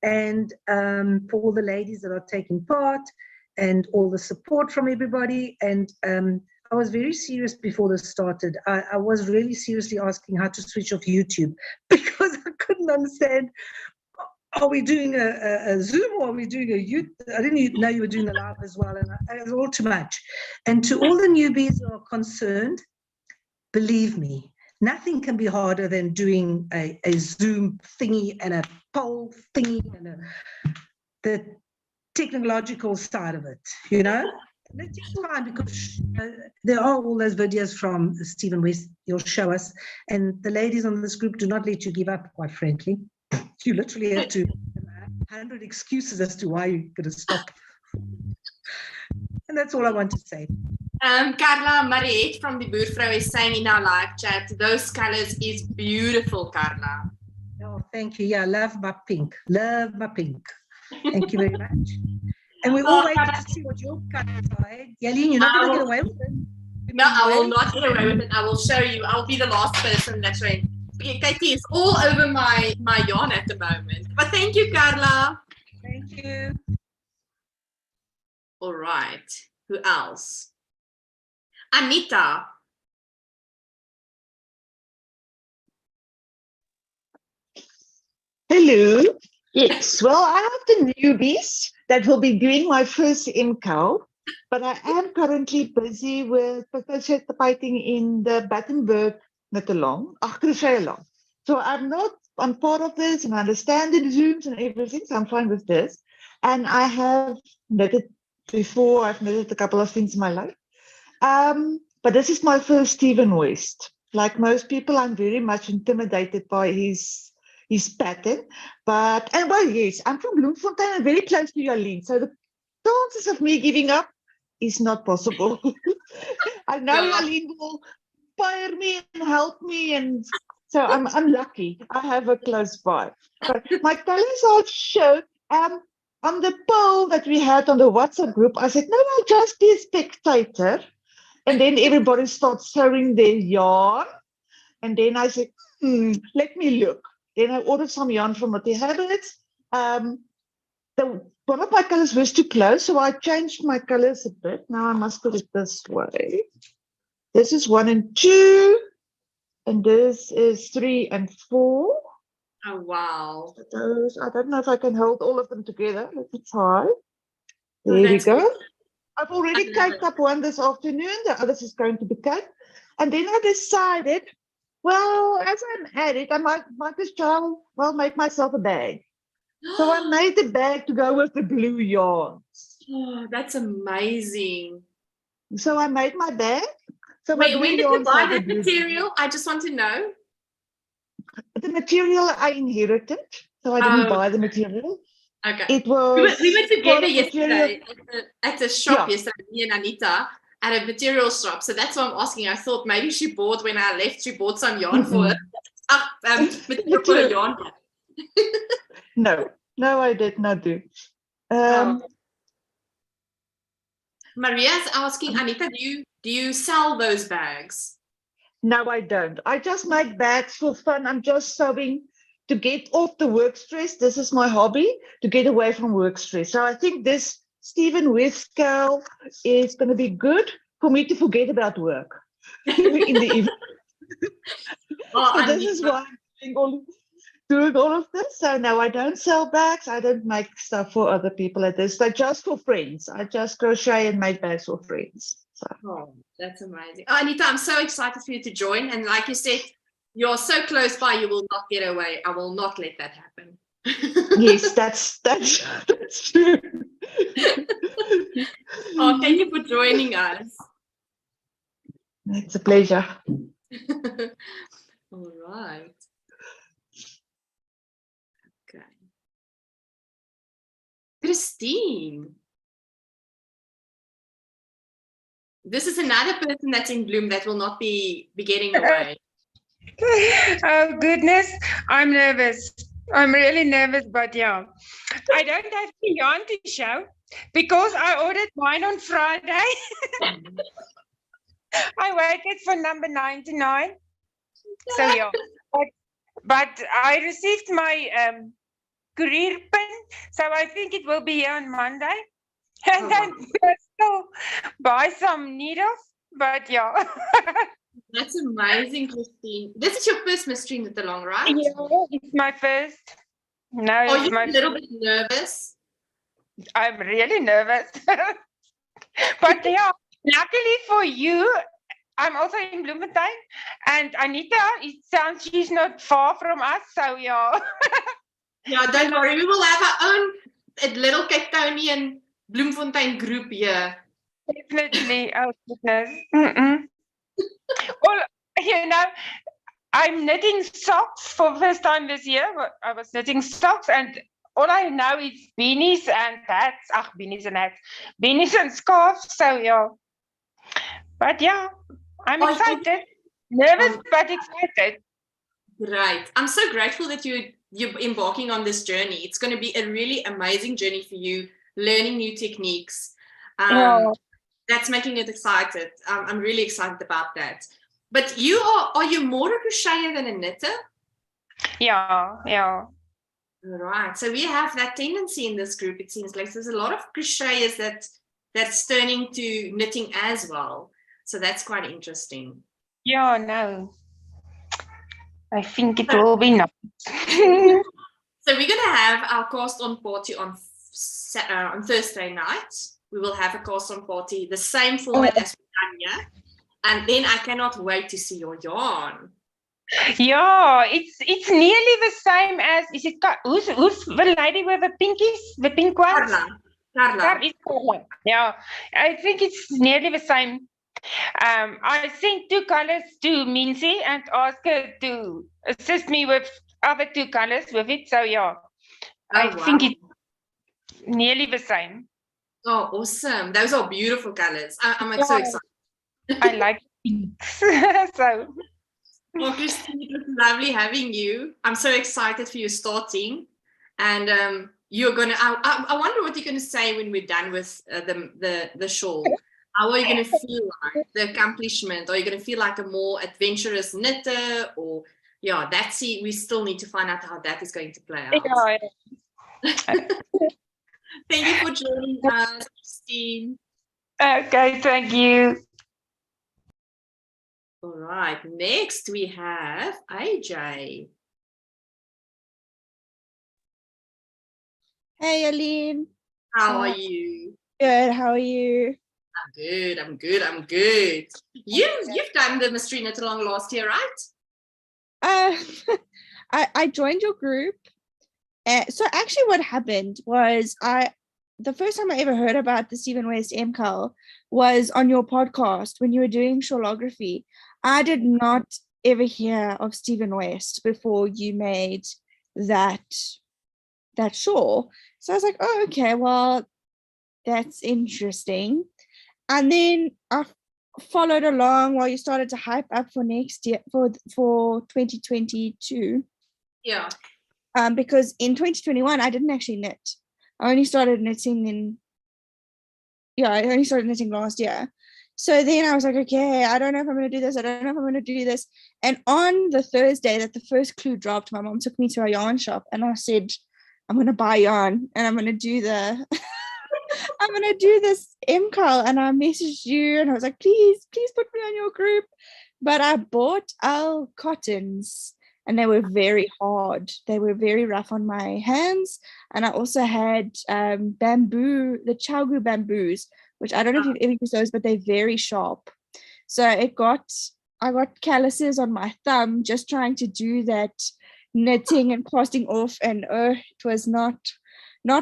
and for all the ladies that are taking part, and all the support from everybody. And I was very serious before this started. I was really seriously asking how to switch off YouTube because I couldn't understand. Are we doing a Zoom or are we doing a YouTube? I didn't even know you were doing the live as well, and it was all too much. And to all the newbies who are concerned, believe me, nothing can be harder than doing a Zoom thingy and a poll thingy and the technological side of it, you know? And it takes time because there are all those videos from Stephen West, he'll show us, and the ladies on this group do not let you give up, quite frankly. You literally have to 100 excuses as to why you're going to stop. And that's all I want to say. Carla Mariette from the Boervrou is saying in our live chat, those colors is beautiful, Carla. Oh, thank you. Yeah, love my pink. Love my pink. Thank you very much. And we're all waiting to see what your colors are. Jalene, you're not going to get away with it. No, I will not get away with it. I will show you. I'll be the last person that's right. Katie is all over my yarn at the moment. But thank you, Carla. Thank you. All right. Who else? Anita. Hello. Yes, well, I have the newbies that will be doing my first Mkal, but I am currently busy with participating in the Battenberg knit along, crochet along. So I'm part of this and I understand the Zooms and everything, so I'm fine with this. And I have knitted before, I've knitted a couple of things in my life. But this is my first Stephen West. Like most people, I'm very much intimidated by his pattern. Well, yes, I'm from Bloemfontein and very close to Jalene. So the chances of me giving up is not possible. I know Jalene will fire me and help me, and so I'm lucky. I have a close by. But my colors I'll show. On the poll that we had on the WhatsApp group, I said, no, I'll just be a spectator. And then everybody starts showing their yarn. And then I said, let me look. Then I ordered some yarn from Naughty Habits. One of my colors was too close, so I changed my colors a bit. Now I must put it this way. This is 1 and 2, and this is 3 and 4. Oh, wow. Those, I don't know if I can hold all of them together. Let me try. Oh, There we that's go. good. I've already I love caked it. up one this afternoon. The others is going to be caked. And then I decided, well, as I'm at it, I might as well make myself a bag. So I made the bag to go with the blue yarns. Oh, that's amazing. So I made my bag. So my Wait, blue when did you yarns buy have a that blue. material? I just want to know. The material I inherited, so I didn't Oh, buy the material. okay. It We was were together part material. yesterday at the shop Yeah. yesterday, me and Anita, at a material shop. So that's why I'm asking. I thought maybe she bought, when I left, she bought some yarn for her. Material for a yarn. No, I did not do. Oh. Maria's asking, Anita, do you sell those bags? No, I don't. I just make bags for fun. I'm just sewing to get off the work stress. This is my hobby, to get away from work stress. So I think this Stephen Westcale is going to be good for me to forget about work in the evening. Oh, So this is why I'm doing all of this. So no, I don't sell bags. I don't make stuff for other people at this. They're just for friends. I just crochet and make bags for friends. So. Oh, that's amazing. Oh, Anita, I'm so excited for you to join. And like you said, you're so close by, you will not get away. I will not let that happen. Yes, that's true. Oh, thank you for joining us. It's a pleasure. All right. Okay. Christine. This is another person that's in bloom that will not be getting away. Oh, goodness. I'm nervous. I'm really nervous, but yeah. I don't have the yarn to show because I ordered mine on Friday. I waited for number 99. So yeah. But I received my courier pin, so I think it will be here on Monday. And then I'll still buy some needles, but yeah. That's amazing, Christine. This is your first mystery knit along, right? Yeah, it's my first. No, Are it's you my a little bit nervous? I'm really nervous. But yeah, luckily for you, I'm also in Bloemfontein. And Anita, it sounds she's not far from us, so yeah. Yeah, don't worry. We will have our own little Cape Townian Bloemfontein group here. Definitely. Oh, goodness. Well, you know, I'm knitting socks for the first time this year. I was knitting socks, and all I know is beanies and hats. Beanies and hats. Beanies and scarves. So, yeah. But yeah, I'm excited. Nervous, but excited. Great. I'm so grateful that you're embarking on this journey. It's going to be a really amazing journey for you, learning new techniques. That's making it excited. I'm really excited about that. But are you more a crocheter than a knitter? Yeah. All right. So we have that tendency in this group, it seems like. There's a lot of crocheters that's turning to knitting as well. So that's quite interesting. Yeah, no. I think it will be nice. So we're going to have our cast on party on Thursday night. We will have a cast on party, the same format as we've done here. And then I cannot wait to see your yarn. Yeah, it's nearly the same as, is it, who's the lady with the pinkies, the pink ones? Carla. Yeah, I think it's nearly the same. I sent 2 colors to Mincy and asked her to assist me with other 2 colors with it. So yeah, I think it's nearly the same. Oh, awesome. Those are beautiful colors. I'm so excited. I like pinks. So. Well, Christine, it was lovely having you. I'm so excited for you starting. And you're going to, I wonder what you're going to say when we're done with the shawl. How are you going to feel like the accomplishment? Are you going to feel like a more adventurous knitter? Or, yeah, we still need to find out how that is going to play out. Thank you for joining us, Christine. Okay, thank you. All right, next we have AJ. Hey, Jalene. How are you? Good. How are you? I'm good. I'm good. I'm good. You've done the mystery knit along last year, right? I joined your group. So actually what happened was the first time I ever heard about the Stephen West Mkal was on your podcast when you were doing shawlography. I did not ever hear of Stephen West before you made that shawl. So I was like, oh, okay, well, that's interesting. And then I followed along while you started to hype up for next year, for 2022. Yeah. Because in 2021 I didn't actually knit. I only started knitting last year. So then I was like, okay, I don't know if I'm going to do this. I don't know if I'm going to do this. And on the Thursday that the first clue dropped, my mom took me to a yarn shop and I said, I'm going to buy yarn and I'm going to do I'm going to do this Mkal. And I messaged you and I was like, please put me on your group. But I bought our cottons and they were very hard. They were very rough on my hands. And I also had bamboo, the Chaogu bamboos, which I don't know if you've ever used those, but they're very sharp. So I got calluses on my thumb just trying to do that knitting and casting off, and it was not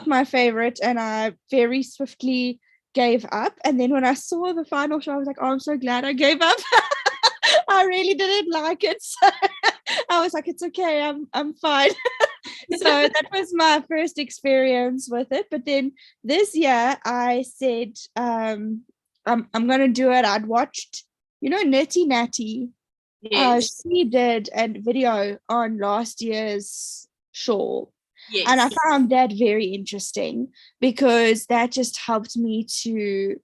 my favorite, and I very swiftly gave up. And then when I saw the final show, I was like, oh, I'm so glad I gave up. I really didn't like it, so I was like, it's okay, I'm fine. So that was my first experience with it. But then this year I said, I'm gonna do it. I'd watched, Nitty Natty. Yes. She did a video on last year's shawl. Yes. And I found that very interesting because that just helped me to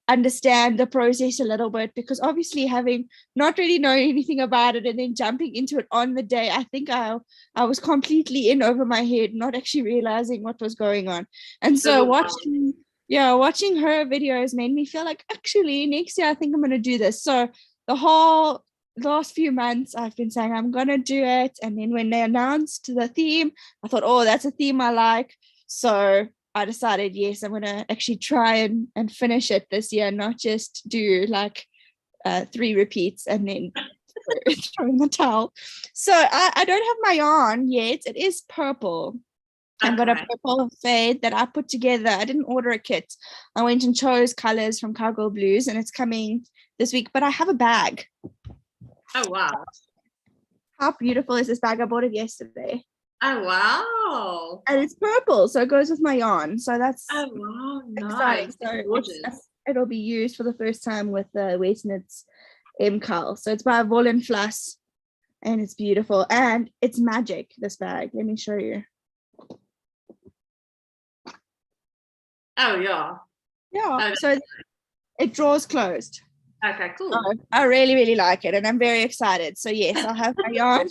understand the process a little bit, because obviously having not really known anything about it and then jumping into it on the day, I think I was completely in over my head, not actually realizing what was going on. And so watching her videos made me feel like, actually next year I think I'm going to do this. So the whole last few months I've been saying I'm going to do it, and then when they announced the theme, I thought, oh, that's a theme I like. So I decided, yes, I'm going to actually try and finish it this year, not just do like 3 repeats and then throw in the towel. So I don't have my yarn yet. It is purple. Okay. I've got a purple fade that I put together. I didn't order a kit. I went and chose colors from Cowgirl Blues, and it's coming this week, but I have a bag. Oh, wow. How beautiful is this bag? I bought it yesterday. Oh, wow. And it's purple, so it goes with my yarn. So that's exciting. So it'll be used for the first time with the West Knits Mkal. So it's by Vollen Fluss, and it's beautiful. And it's magic, this bag. Let me show you. Oh, yeah. Yeah, so it draws closed. Okay, cool. I really, really like it, and I'm very excited. So yes, I'll have my yarn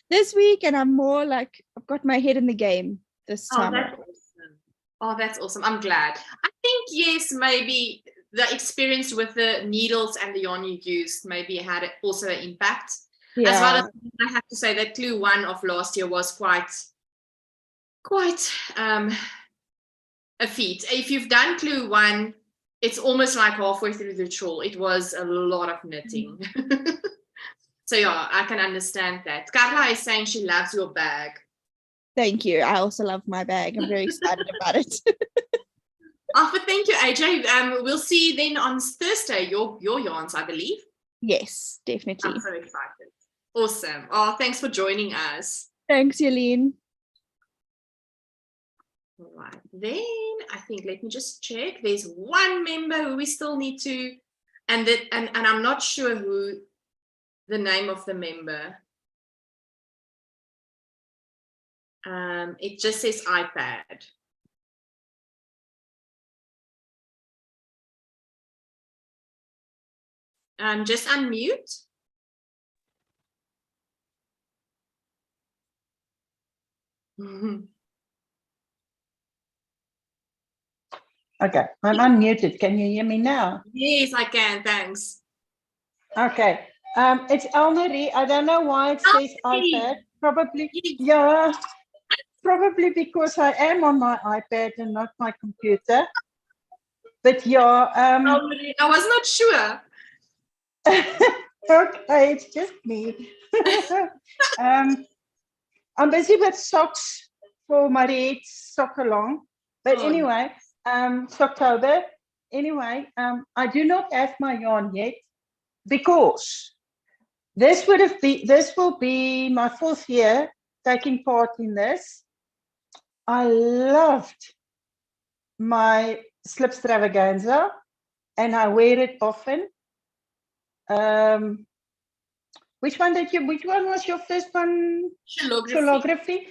this week, and I'm more like, I've got my head in the game this time. That's awesome. Oh, that's awesome. I'm glad. I think, yes, maybe the experience with the needles and the yarn you used maybe had also an impact. Yeah. As well as I have to say that clue 1 of last year was quite a feat. If you've done clue 1, it's almost like halfway through the shawl. It was a lot of knitting. So yeah, I can understand that. Carla is saying she loves your bag. Thank you. I also love my bag. I'm very excited about it. Oh, but thank you, AJ. We'll see you then on Thursday, your yarns, I believe. Yes, definitely. I'm so excited. Awesome. Oh, thanks for joining us. Thanks, Jalene. All right, then I think, let me just check. There's one member who we still need to, and I'm not sure who the name of the member. It just says iPad. Just unmute. Okay, I'm unmuted. Can you hear me now? Yes, I can. Thanks. Okay. It's Elmarie. I don't know why it says iPad. Probably, yeah, probably because I am on my iPad and not my computer. But yeah, Elmarie, I was not sure. okay, it's just me. I'm busy with socks for Mariette's sock along. But anyway, October. Anyway, I do not have my yarn yet because this will be my 4th year taking part in this. I loved my slipstravaganza and I wear it often. Which one was your first one? Shellography.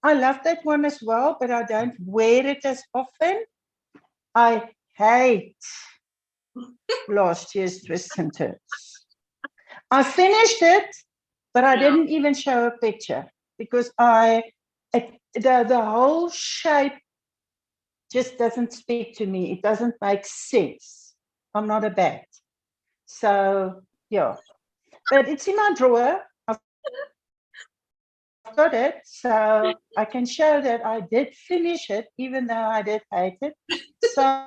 I love that one as well, but I don't wear it as often. I hate last year's twists and turns. I finished it, but I didn't even show a picture because the whole shape just doesn't speak to me. It doesn't make sense. I'm not a bat. So, yeah. But it's in my drawer. I've got it, so I can show that I did finish it, even though I did hate it. So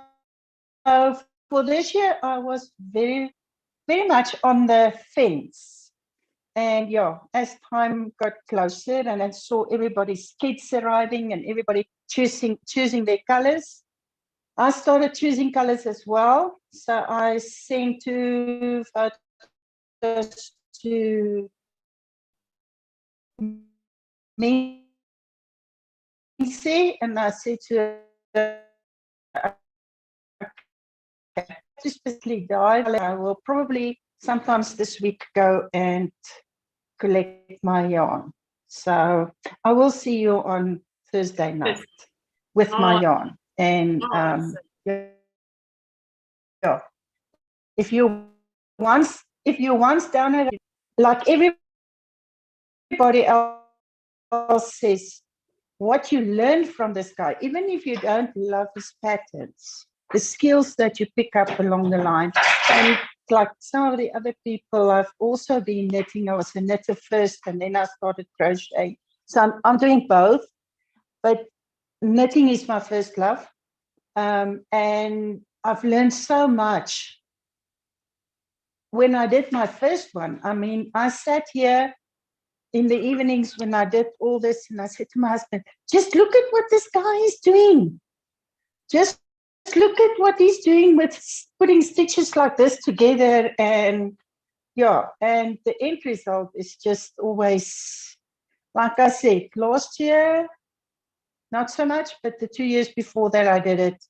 for this year, I was very, very much on the fence. And yeah, as time got closer and I saw everybody's kids arriving and everybody choosing their colors, I started choosing colors as well. So I sent 2 photos to Mincy, and I said to her, to specifically dye, I will probably sometimes this week go and collect my yarn. So I will see you on Thursday night with my yarn. And yeah, if you once download it, like everybody else says, what you learn from this guy, even if you don't love his patterns, the skills that you pick up along the line. And like some of the other people, I've also been knitting. I was a knitter first, and then I started crocheting. So I'm doing both, but knitting is my first love. And I've learned so much. When I did my first one, I mean, I sat here in the evenings when I did all this, and I said to my husband, just look at what this guy is doing. Just look at what he's doing with putting stitches like this together. And yeah, and the end result is just always, like I said, last year, not so much, but the 2 years before that, I did it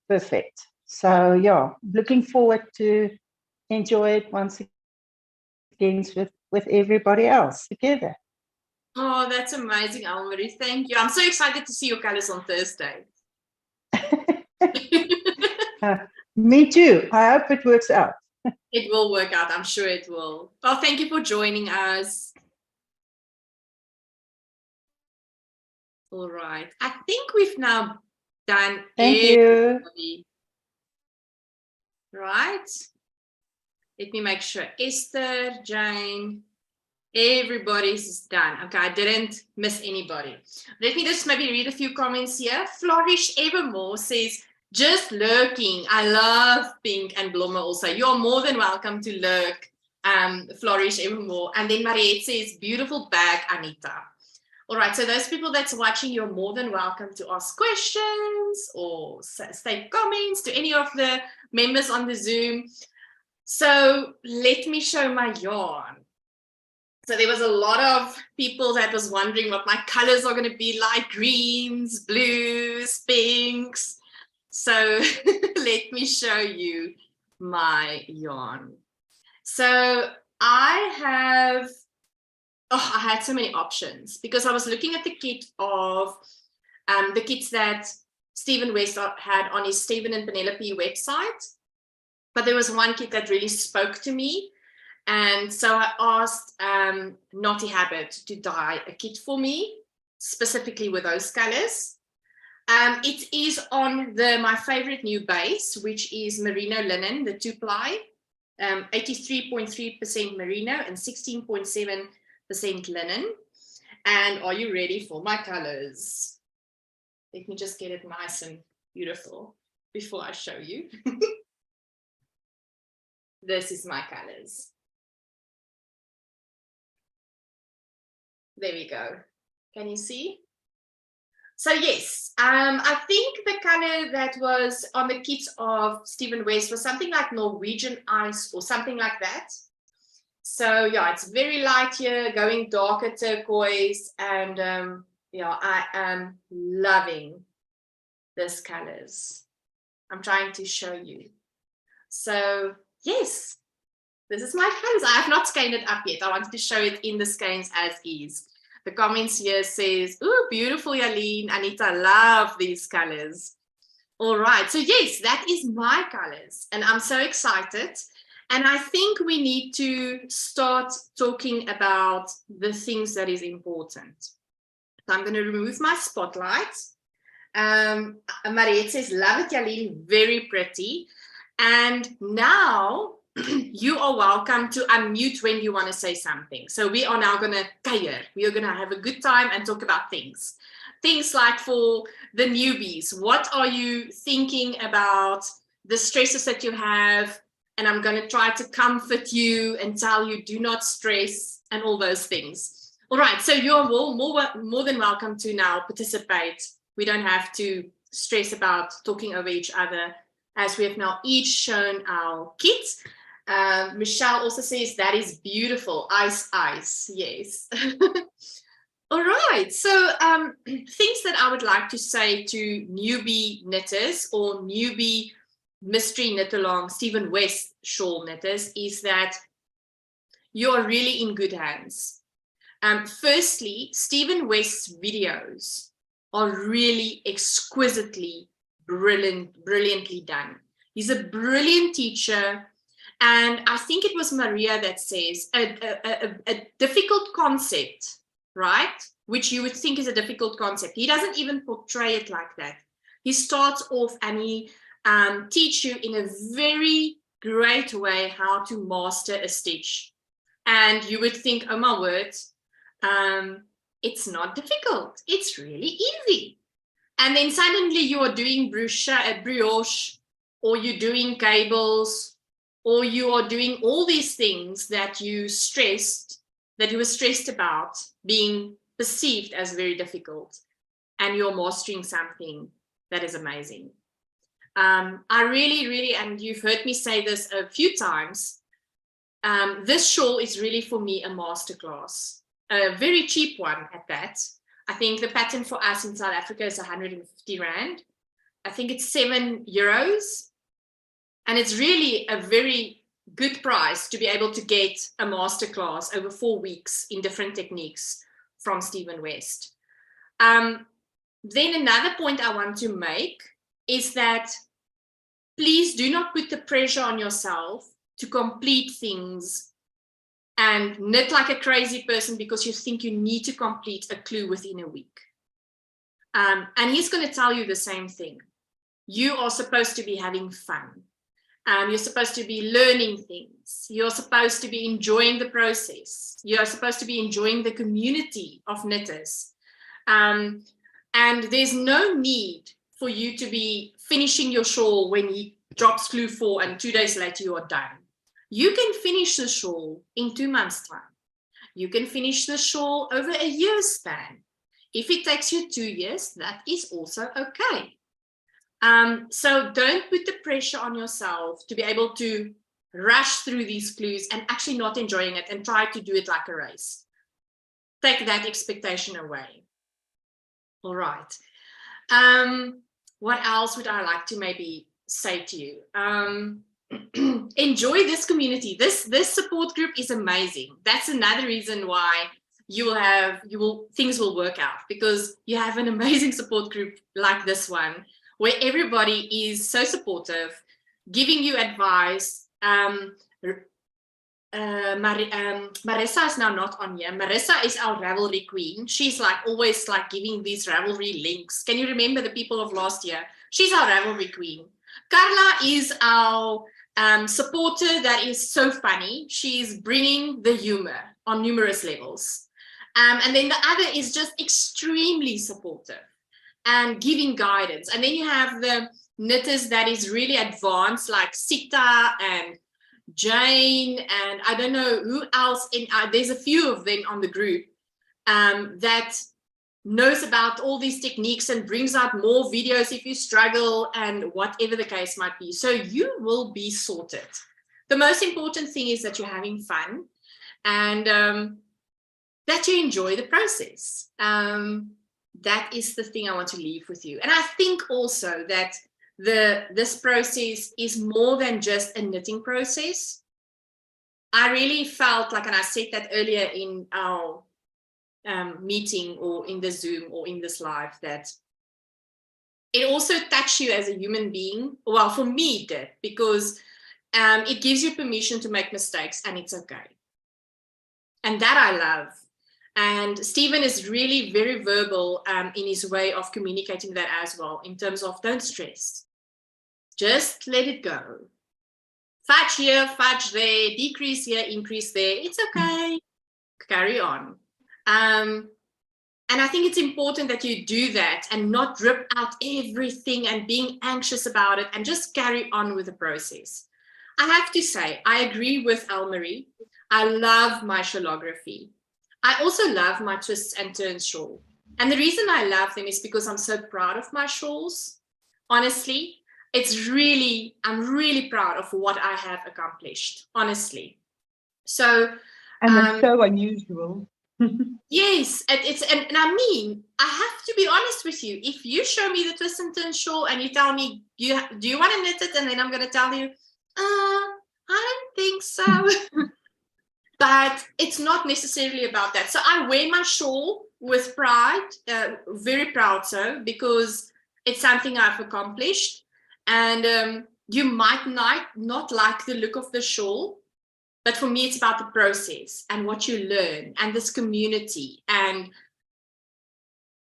perfect. So yeah, looking forward to enjoy it once again with everybody else together. Oh, that's amazing, Elmarie. Thank you. I'm so excited to see your colors on Thursday. Me too. I hope it works out. It will work out. I'm sure it will. Well, thank you for joining us. All right. I think we've now done everybody. Right? Let me make sure. Esther, Jane, everybody's done. Okay, I didn't miss anybody. Let me just maybe read a few comments here. Flourish Evermore says, just lurking. I love Pink and Blommer also. You're more than welcome to lurk, Flourish Evermore. And then Mariette says, beautiful bag, Anita. All right, so those people that's watching, you're more than welcome to ask questions or state comments to any of the members on the Zoom. So let me show my yarn. So there was a lot of people that was wondering what my colors are going to be like, greens, blues, pinks. So let me show you my yarn. So I had so many options because I was looking at the kit of the kits that Stephen West had on his Stephen and Penelope website. But there was one kit that really spoke to me. And so I asked Naughty Habit to dye a kit for me, specifically with those colors. It is on my favorite new base, which is merino linen, the 2-ply. 83.3% merino and 16.7% linen. And are you ready for my colors? Let me just get it nice and beautiful before I show you. This is my colors. There we go. Can you see? So yes, I think the color that was on the kit of Stephen West was something like Norwegian ice or something like that. So yeah, it's very light here, going darker turquoise, and yeah, I am loving these colors. I'm trying to show you. So yes, this is my colors. I have not scanned it up yet. I wanted to show it in the skeins as is. The comments here says, "Ooh, beautiful, Jalene. Anita, love these colors." All right, so yes, that is my colors, and I'm so excited. And I think we need to start talking about the things that is important. So I'm going to remove my spotlight. Mariette says, "Love it, Jalene, very pretty." And now you are welcome to unmute when you want to say something. So we are now going to kuier. We are going to have a good time and talk about things. Things like for the newbies, what are you thinking about the stresses that you have? And I'm going to try to comfort you and tell you do not stress and all those things. All right, so you're more than welcome to now participate. We don't have to stress about talking over each other, as we have now each shown our kit. Michelle also says, "That is beautiful. Ice, ice." Yes. All right. So things that I would like to say to newbie knitters or newbie mystery knit along Stephen West shawl knitters is that you are really in good hands. Firstly, Stephen West's videos are really exquisitely brilliantly done. He's a brilliant teacher. And I think it was Maria that says a difficult concept, right? Which you would think is a difficult concept. He doesn't even portray it like that. He starts off and he teach you in a very great way how to master a stitch. And you would think, oh my word, it's not difficult. It's really easy. And then suddenly you are doing brioche, or you're doing cables, or you are doing all these things that you were stressed about being perceived as very difficult, and you're mastering something that is amazing. I really, and you've heard me say this a few times, this shawl is really for me a masterclass, a very cheap one at that. I think the pattern for us in South Africa is 150 Rand. I think it's €7. And it's really a very good price to be able to get a masterclass over 4 weeks in different techniques from Stephen West. Then another point I want to make is that please do not put the pressure on yourself to complete things and knit like a crazy person because you think you need to complete a clue within a week. And he's going to tell you the same thing. You are supposed to be having fun. You're supposed to be learning things. You're supposed to be enjoying the process. You're supposed to be enjoying the community of knitters. And there's no need for you to be finishing your shawl when he drops clue 4 and 2 days later you are done. You can finish the shawl in 2 months' time. You can finish the shawl over a year's span. If it takes you 2 years, that is also okay. So don't put the pressure on yourself to be able to rush through these clues and actually not enjoying it and try to do it like a race. Take that expectation away. All right. What else would I like to maybe say to you? Enjoy this community. This support group is amazing. That's another reason why things will work out, because you have an amazing support group like this one, where everybody is so supportive, giving you advice. Marissa is now not on here. Marissa is our Ravelry queen. She's like always like giving these Ravelry links. Can you remember the people of last year? She's our Ravelry queen. Carla is our supporter that is so funny. She's bringing the humor on numerous levels. And then the other is just extremely supportive and giving guidance. And then you have the knitters that is really advanced, like Sita and Jane, and I don't know who else. There's a few of them on the group that knows about all these techniques and brings out more videos if you struggle and whatever the case might be. So you will be sorted. The most important thing is that you're having fun and that you enjoy the process. That is the thing I want to leave with you. And I think also that this process is more than just a knitting process. I really felt like, and I said that earlier in our meeting or in the Zoom or in this live, that it also touched you as a human being. Well, for me it did, because it gives you permission to make mistakes and it's okay. And that I love. And Stephen is really very verbal in his way of communicating that as well, in terms of don't stress. Just let it go. Fudge here, fudge there, decrease here, increase there. It's okay. Carry on. And I think it's important that you do that and not rip out everything and being anxious about it and just carry on with the process. I have to say, I agree with Elmarie. I love my shawlography. I also love my twists and turns shawl. And the reason I love them is because I'm so proud of my shawls. Honestly, I'm really proud of what I have accomplished, honestly. So, and it's so unusual. Yes, and I mean, I have to be honest with you. If you show me the twist and turn shawl and you tell me, do you want to knit it? And then I'm going to tell you, I don't think so. But it's not necessarily about that. So I wear my shawl with pride, very proud so, because it's something I've accomplished. And you might not like the look of the shawl, but for me, it's about the process and what you learn and this community. And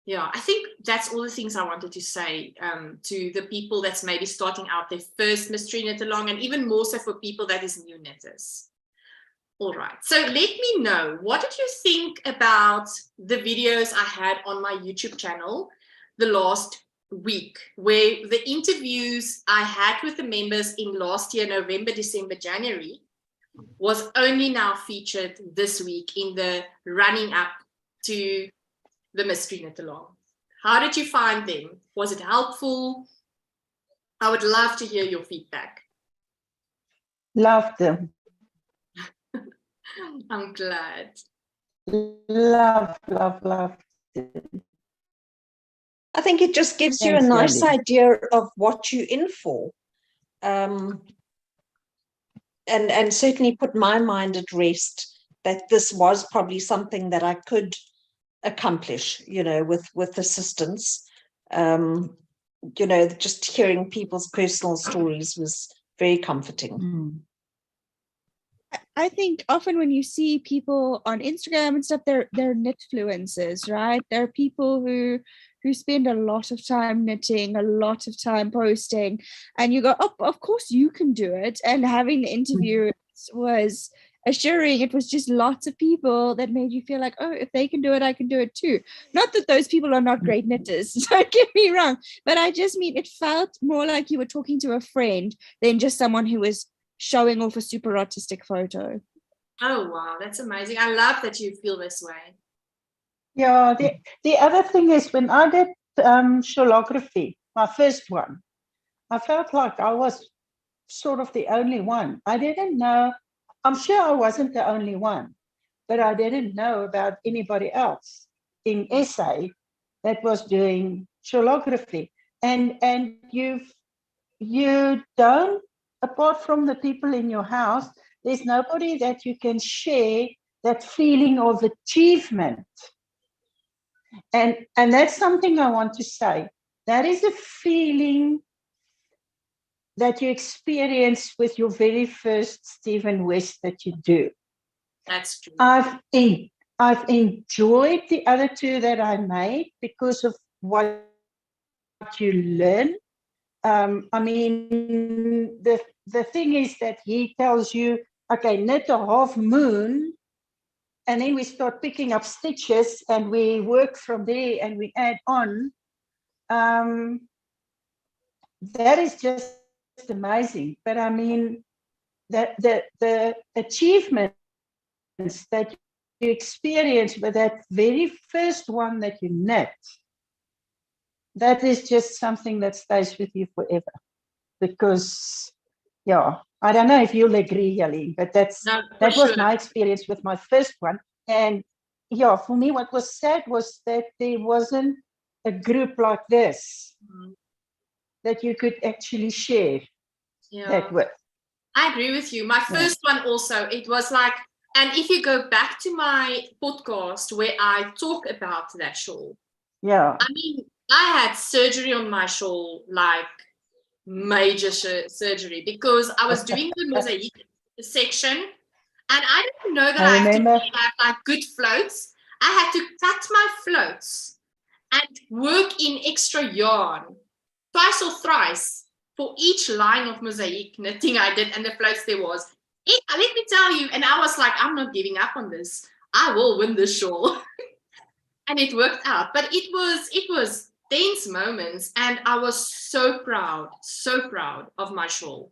yeah, I think that's all the things I wanted to say to the people that's maybe starting out their first mystery knit along, and even more so for people that is new knitters. All right, so let me know, what did you think about the videos I had on my YouTube channel the last week, where the interviews I had with the members in last year, November, December, January, was only now featured this week in the running up to the mystery knit along. How did you find them? Was it helpful? I would love to hear your feedback. Loved them. I'm glad. Love them. I think it just gives you a nice idea of what you're in for. And certainly put my mind at rest that this was probably something that I could accomplish, with assistance. Just hearing people's personal stories was very comforting. I think often when you see people on Instagram and stuff, they're knitfluencers, right? They're people who spend a lot of time knitting, a lot of time posting, and you go, oh, of course you can do it. And having the interview was assuring. It was just lots of people that made you feel like, oh, if they can do it, I can do it too. Not that those people are not great knitters, don't get me wrong, but I just mean it felt more like you were talking to a friend than just someone who was showing off a super artistic photo. Oh, wow, that's amazing. I love that you feel this way. Yeah, the other thing is, when I did shawlography, my first one, I felt like I was sort of the only one. I didn't know, I'm sure I wasn't the only one, but I didn't know about anybody else in SA that was doing shawlography. And you don't, apart from the people in your house, there's nobody that you can share that feeling of achievement. And that's something I want to say. That is a feeling that you experience with your very first Stephen West that you do. That's true. I've enjoyed the other two that I made because of what you learn. I mean, the thing is that he tells you, okay, knit a half moon, and then we start picking up stitches and we work from there and we add on. That is just amazing. But I mean, the achievements that you experience with that very first one that you knit, that is just something that stays with you forever. Because, yeah, I don't know if you'll agree, Jalene, but that was my experience with my first one. And yeah, for me, what was sad was that there wasn't a group like this that you could actually share that with. I agree with you. My first one also, it was like, and if you go back to my podcast where I talk about that shawl, I mean, I had surgery on my shawl, like major surgery, because I was doing the mosaic section, and I didn't know that I have to have like good floats. I had to cut my floats and work in extra yarn twice or thrice for each line of mosaic knitting I did, and the floats there was. Let me tell you, and I was like, I'm not giving up on this. I will win this shawl. And it worked out. But it was tense moments, and I was so proud of my shawl.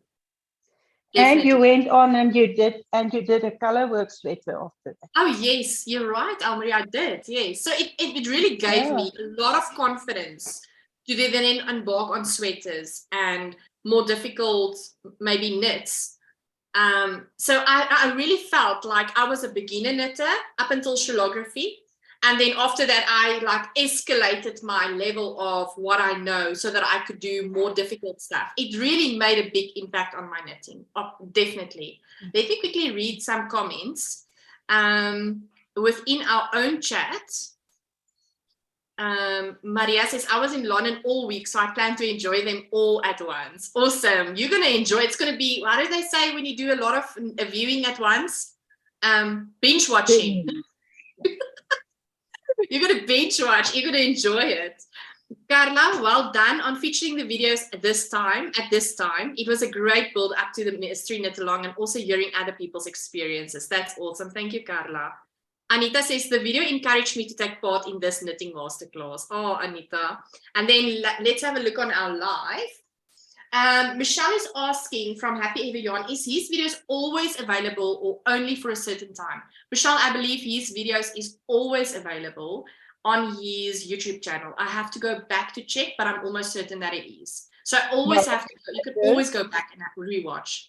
Definitely. And you went on and you did a colorwork sweater after that. Oh yes, you're right, Almarie, I did. Yes. So it really gave me a lot of confidence to then embark on sweaters and more difficult maybe knits. So I really felt like I was a beginner knitter up until shellography. And then after that, I like escalated my level of what I know so that I could do more difficult stuff. It really made a big impact on my knitting. Oh, definitely. Let me quickly read some comments within our own chat. Maria says, I was in London all week, so I plan to enjoy them all at once. Awesome. You're going to enjoy. It's going to be, what do they say when you do a lot of viewing at once? Binge watching. You're going to binge watch. You're going to enjoy it. Carla, well done on featuring the videos at this time. It was a great build up to the mystery knit along and also hearing other people's experiences. That's awesome. Thank you, Carla. Anita says, the video encouraged me to take part in this knitting masterclass. Oh, Anita. And then let's have a look on our live. Michelle is asking from Happy Ever Yarn, is his videos always available or only for a certain time? Michelle, I believe his videos is always available on his YouTube channel. I have to go back to check, but I'm almost certain that it is. So I always have to, you can always go back and rewatch.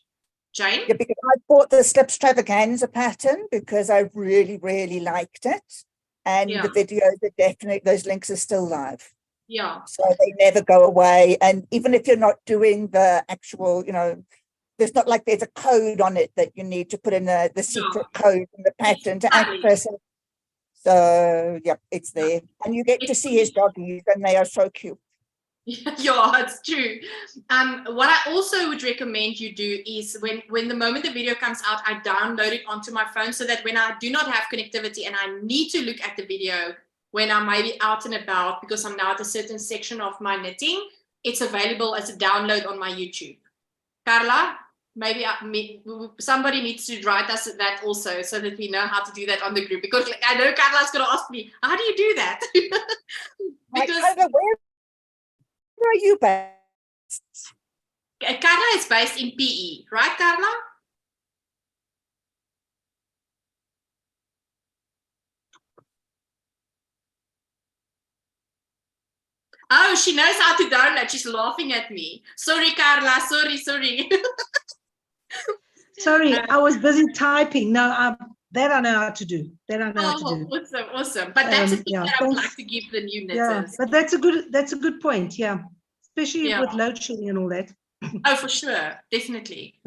Jane? Yeah, because I bought the Slipstravaganza pattern because I really, really liked it. And the videos are definitely, those links are still live. Yeah. So they never go away. And even if you're not doing the actual, there's not like there's a code on it that you need to put in the secret code in the pattern to access it. So, yeah, it's there. And you get to see his doggies, and they are so cute. Yeah, it's true. What I also would recommend you do is when the moment the video comes out, I download it onto my phone so that when I do not have connectivity and I need to look at the video when I might be out and about because I'm now at a certain section of my knitting, it's available as a download on my YouTube. Carla, maybe somebody needs to write us that also so that we know how to do that on the group, because I know Carla's going to ask me, how do you do that? Because where are you based? Carla is based in PE, right, Carla? Oh, she knows how to download. She's laughing at me. Sorry, Carla. Sorry. Sorry, I was busy typing. No, that I know how to do. Awesome. But that's a thing that I would like to give the new knitters. Yeah, but that's a good point. Yeah, especially with load shedding and all that. Oh, for sure, definitely.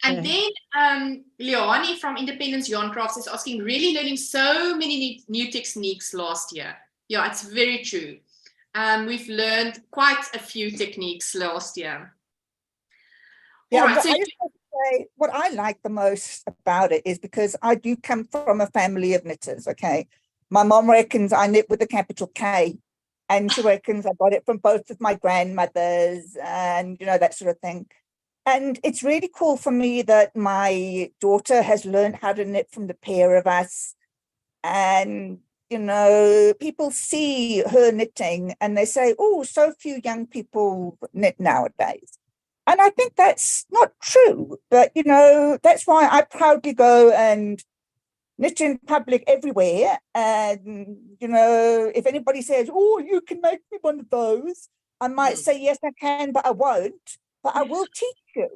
And then Leonie from Independence Yarn Crafts is asking, really learning so many new techniques last year. Yeah, it's very true. We've learned quite a few techniques last year. Yeah, right, so what I like the most about it is because I do come from a family of knitters, okay? My mom reckons I knit with a capital K. And she reckons I got it from both of my grandmothers and, you know, that sort of thing. And it's really cool for me that my daughter has learned how to knit from the pair of us. And, you know, people see her knitting and they say, oh, so few young people knit nowadays. And I think that's not true. But, you know, that's why I proudly go and knit in public everywhere. And, you know, if anybody says, oh, you can make me one of those, I might say, yes, I can, but I won't. But I will teach you.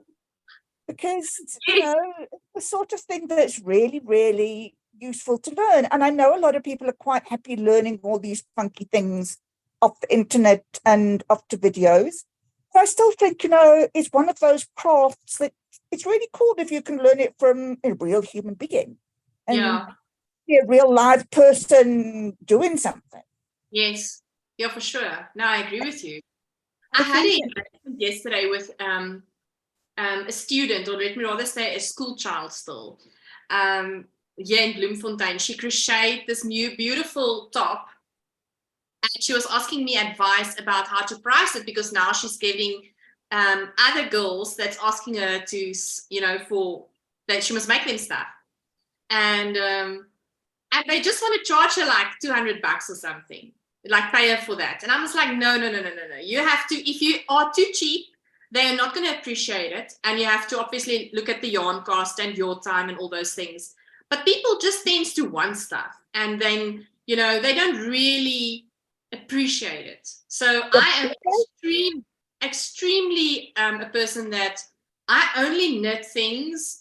Because, you know, it's the sort of thing that's really, really useful to learn. And I know a lot of people are quite happy learning all these funky things off the internet and off the videos. But I still think, you know, it's one of those crafts that it's really cool if you can learn it from a real human being. And be a real live person doing something. Yes, yeah, for sure. No, I agree with you. I had it yesterday with a student, or let me rather say a school child still, here in Bloemfontein. She crocheted this new beautiful top, and she was asking me advice about how to price it, because now she's getting other girls that's asking her to, you know, for that she must make them stuff. And they just want to charge her like $200 or something, like pay her for that. And I was like, no. You have to, if you are too cheap, they're not going to appreciate it. And you have to obviously look at the yarn cost and your time and all those things. But people just tend to want stuff. And then, you know, they don't really appreciate it. So I am extremely a person that I only knit things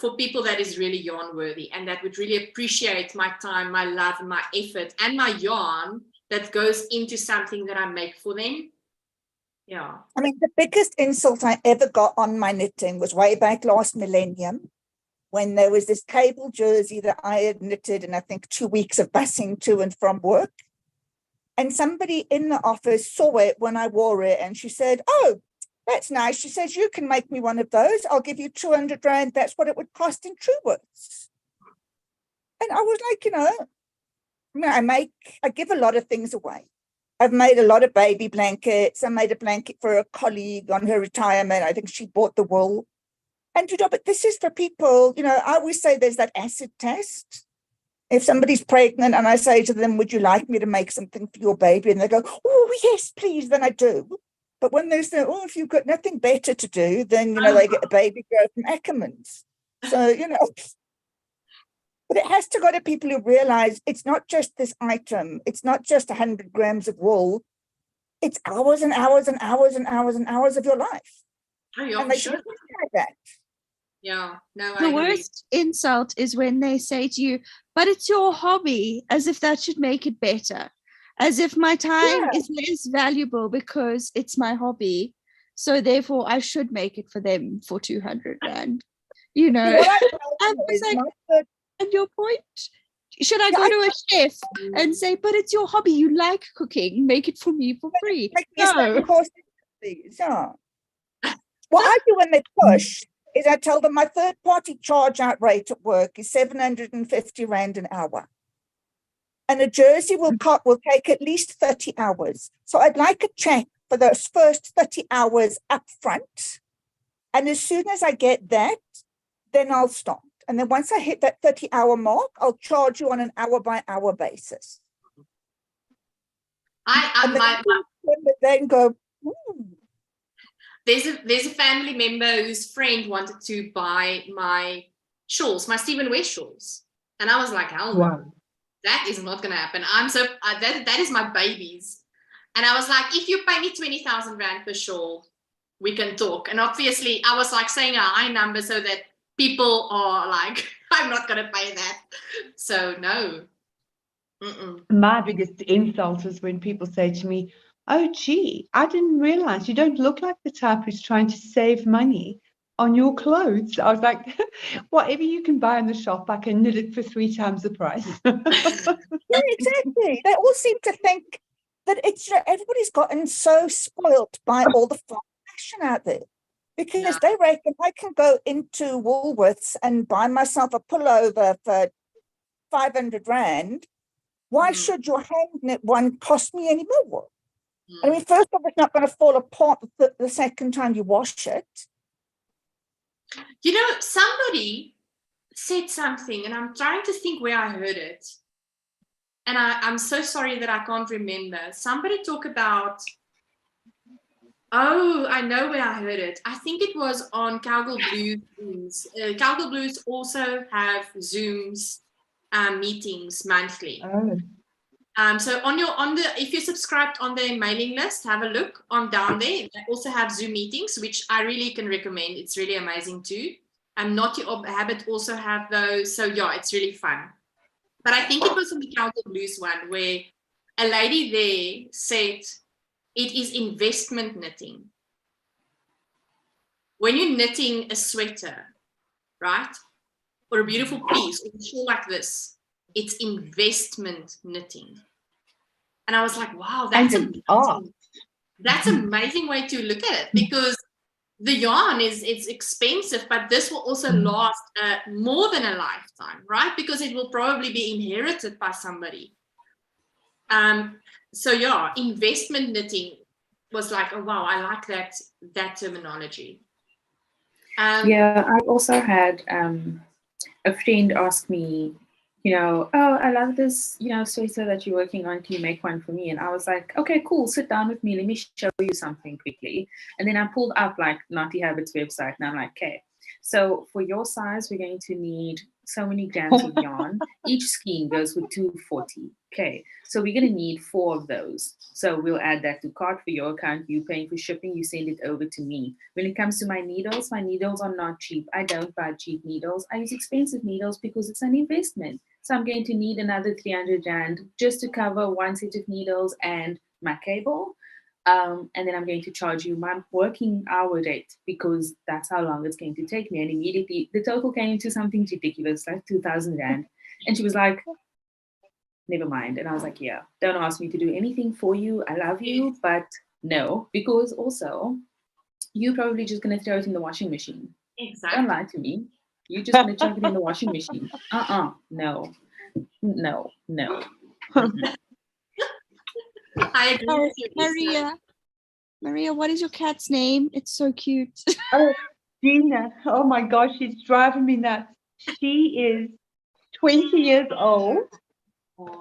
for people that is really yarn worthy and that would really appreciate my time, my love, and my effort and my yarn that goes into something that I make for them. Yeah. I mean, the biggest insult I ever got on my knitting was way back last millennium, when there was this cable jersey that I had knitted in, I think, 2 weeks of busing to and from work. And somebody in the office saw it when I wore it and she said, oh, that's nice. She says, you can make me one of those. I'll give you 200 Rand. That's what it would cost in Truworths. And I was like, you know, I mean, I give a lot of things away. I've made a lot of baby blankets. I made a blanket for a colleague on her retirement. I think she bought the wool. And, you know, but this is for people, you know, I always say there's that acid test. If somebody's pregnant and I say to them, would you like me to make something for your baby? And they go, oh, yes, please. Then I do. But when they say, oh, if you've got nothing better to do, then, you know, they get a baby girl from Ackermans. So, you know, but it has to go to people who realize it's not just this item. It's not just 100 grams of wool. It's hours and hours and hours and hours and hours of your life. Oh, yeah, and they sure. should appreciate that. Yeah, no, the worst insult is when they say to you, but it's your hobby, as if that should make it better, as if my time is less valuable because it's my hobby, so therefore I should make it for them for 200 Rand, you know. I was like, and your point, should I go to a chef and say, but it's your hobby, you like cooking, make it for me for free? No. Yeah. What I do when they push is I tell them my third-party charge-out rate at work is 750 Rand an hour. And a jersey will take at least 30 hours. So I'd like a check for those first 30 hours up front. And as soon as I get that, then I'll stop. And then once I hit that 30-hour mark, I'll charge you on an hour-by-hour basis. Then go, ooh. There's a family member whose friend wanted to buy my shawls, my Stephen West shawls, and I was like, hell no, that is not going to happen. I'm so that is my babies, and I was like, if you pay me 20,000 Rand per shawl, we can talk. And obviously, I was like saying a high number so that people are like, I'm not going to pay that. So no. My biggest insult is when people say to me, oh, gee, I didn't realize you don't look like the type who's trying to save money on your clothes. I was like, whatever you can buy in the shop, I can knit it for 3 times the price. Yeah, exactly. They all seem to think that it's, you know, everybody's gotten so spoilt by all the fashion out there, because they reckon I can go into Woolworths and buy myself a pullover for 500 Rand. Why should your hand knit one cost me any more? I mean, first off, it's not going to fall apart the second time you wash it. You know, somebody said something, and I'm trying to think where I heard it. And I'm so sorry that I can't remember. Somebody talk about, oh, I know where I heard it. I think it was on Cowgirl Blues. Cowgirl Blues also have Zooms meetings monthly. So if you're subscribed on their mailing list, have a look on down there. They also have Zoom meetings, which I really can recommend. It's really amazing too. Not Your Habit also have those. So yeah, it's really fun. But I think it was on the Cowgirl Blues one where a lady there said it is investment knitting. When you're knitting a sweater, right, or a beautiful piece, or a shawl like this, it's investment knitting. And I was like, wow, that's amazing. That's an amazing way to look at it, because the yarn it's expensive, but this will also last more than a lifetime, right? Because it will probably be inherited by somebody. So yeah, investment knitting was like, oh wow, I like that terminology. Yeah, I also had a friend ask me, you know, oh, I love this, you know, sweater that you're working on. Can you make one for me? And I was like, okay, cool. Sit down with me. Let me show you something quickly. And then I pulled up like Naughty Habits website, and I'm like, okay, so for your size, we're going to need so many grams of yarn. Each skein goes with 240. Okay, so we're going to need 4 of those. So we'll add that to cart for your account. You paying for shipping, you send it over to me. When it comes to my needles are not cheap. I don't buy cheap needles. I use expensive needles because it's an investment. So I'm going to need another 300 Rand just to cover one set of needles and my cable. And then I'm going to charge you my working hour rate, because that's how long it's going to take me. And immediately the total came to something ridiculous, like 2,000 Rand. And she was like, never mind. And I was like, yeah, don't ask me to do anything for you. I love you, but no, because also you're probably just going to throw it in the washing machine. Exactly. Don't lie to me. You're just going to chuck it in the washing machine. No. I agree with you, Maria, what is your cat's name? It's so cute. Oh, Gina. Oh my gosh, she's driving me nuts. She is 20 years old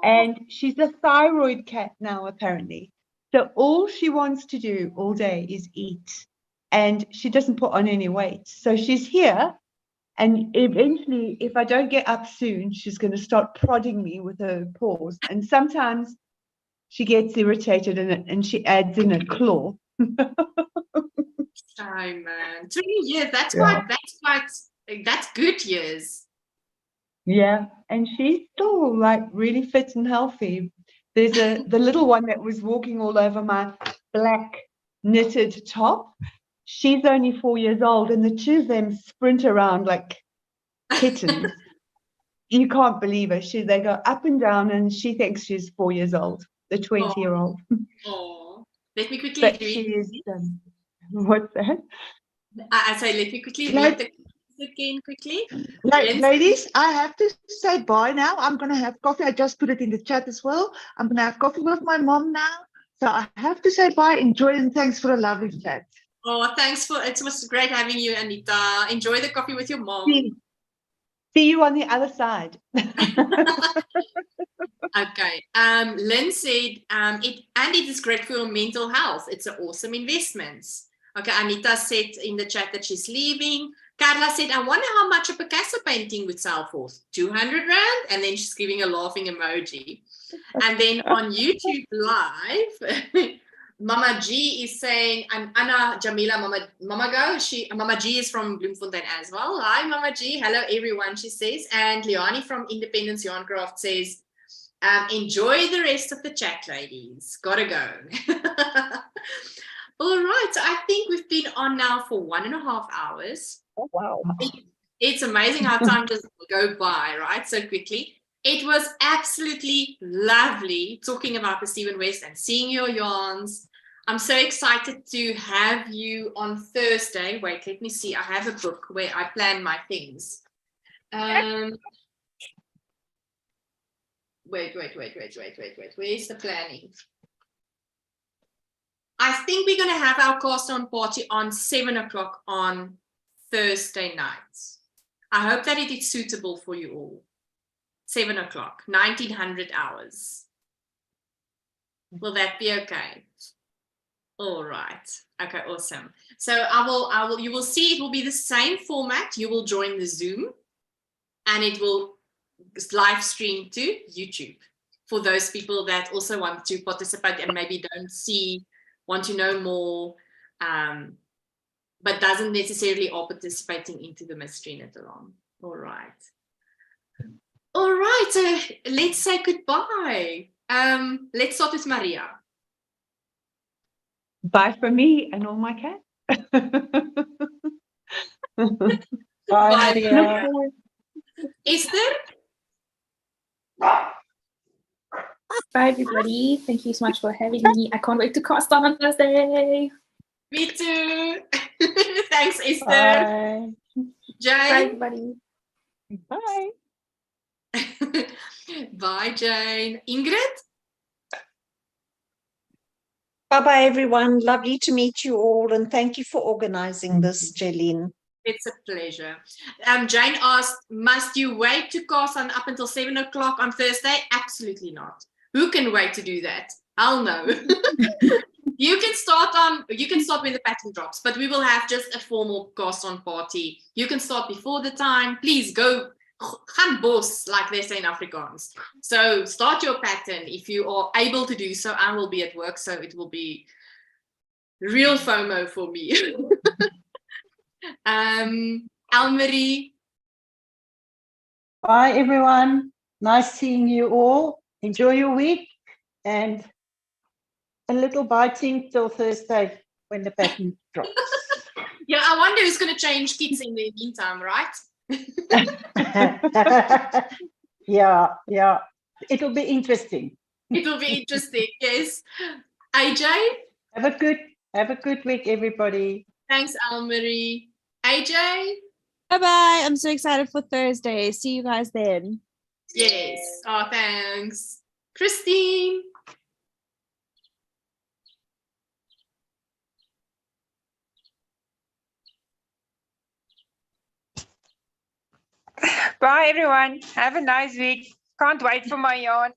and she's a thyroid cat now, apparently. So all she wants to do all day is eat, and she doesn't put on any weight. So she's here, and eventually, if I don't get up soon, she's going to start prodding me with her paws. And sometimes she gets irritated and she adds in a claw. Oh man, 20 years. That's good years. Yeah, and she's still like really fit and healthy. There's the little one that was walking all over my black knitted top. She's only 4 years old, and the two of them sprint around like kittens. You can't believe it. They go up and down, and she thinks she's 4 years old. The 20-year-old. Oh, let me quickly But read. she is. What's that? I say, let me quickly read the again quickly. Ladies, I have to say bye now. I'm going to have coffee. I just put it in the chat as well. I'm going to have coffee with my mom now. So I have to say bye. Enjoy, and thanks for a lovely chat. Oh, it was great having you, Anita. Enjoy the coffee with your mom. See you on the other side. Okay. Lynn said, it is great for your mental health. It's an awesome investment. Okay, Anita said in the chat that she's leaving. Carla said, I wonder how much a Picasso painting would sell for. 200 Rand? And then she's giving a laughing emoji. And then on YouTube Live, Mama G is saying, I'm Anna Jamila Mama Go. Mama G is from Bloemfontein as well. Hi, Mama G. Hello, everyone, she says. And Leonie from Independence Yarncraft says, enjoy the rest of the chat, ladies. Gotta go. All right. So I think we've been on now for 1.5 hours. Oh, wow. It's amazing how time just go by, right? So quickly. It was absolutely lovely talking about the Stephen West and seeing your yarns. I'm so excited to have you on Thursday. Wait, let me see. I have a book where I plan my things. Wait. Where's the planning? I think we're going to have our cast on party on 7 o'clock on Thursday nights. I hope that it is suitable for you all. 7 o'clock, 1900 hours. Will that be okay? All right. Okay, awesome. So you will see it will be the same format. You will join the Zoom and it will live stream to YouTube for those people that also want to participate and maybe want to know more, but doesn't necessarily are participating into the Mystery Knit-along. All right. All right, so let's say goodbye. Let's start with Maria. Bye from me and all my cats. Bye, Maria. Esther? Bye, everybody. Thank you so much for having me. I can't wait to cast on Thursday. Me too. Thanks, Esther. Bye. Jane? Bye, everybody. Bye. Bye, Jane. Ingrid? Bye-bye, everyone. Lovely to meet you all, and thank you for organizing this, Jalene. It's a pleasure. Jane asked, must you wait to cast on up until 7 o'clock on Thursday? Absolutely not. Who can wait to do that? I'll know. You can start when the pattern drops, but we will have just a formal cast on party. You can start before the time. Please go gaan bos, like they say in Afrikaans. So start your pattern if you are able to do so. I will be at work, so it will be real FOMO for me. Almarie. Bye, everyone. Nice seeing you all. Enjoy your week and a little biting till Thursday when the pattern drops. Yeah, I wonder who's going to change kits in the meantime, right? Yeah. It'll be interesting. It will be interesting, yes. AJ? Have a good week, everybody. Thanks, Almarie. AJ? Bye-bye. I'm so excited for Thursday. See you guys then. Yes. Oh, thanks. Christine? Bye, everyone. Have a nice week. Can't wait for my yarn.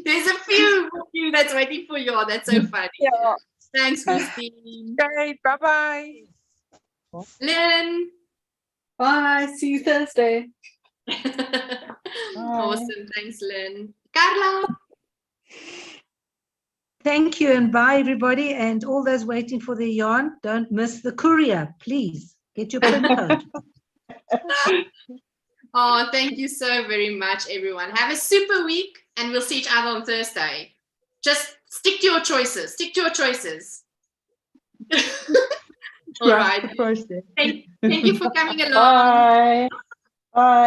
There's a few of you that's waiting for you. That's so funny. Yeah. Thanks, Christine. Okay, bye-bye. Lynn? Bye. See you Thursday. Awesome. Thanks, Lynn. Carla? Thank you and bye, everybody. And all those waiting for the yarn, don't miss the courier, please. Get your pin code. Oh, thank you so very much, everyone. Have a super week, and we'll see each other on Thursday. Just stick to your choices. Stick to your choices. All right. Thank you for coming along. Bye. Bye.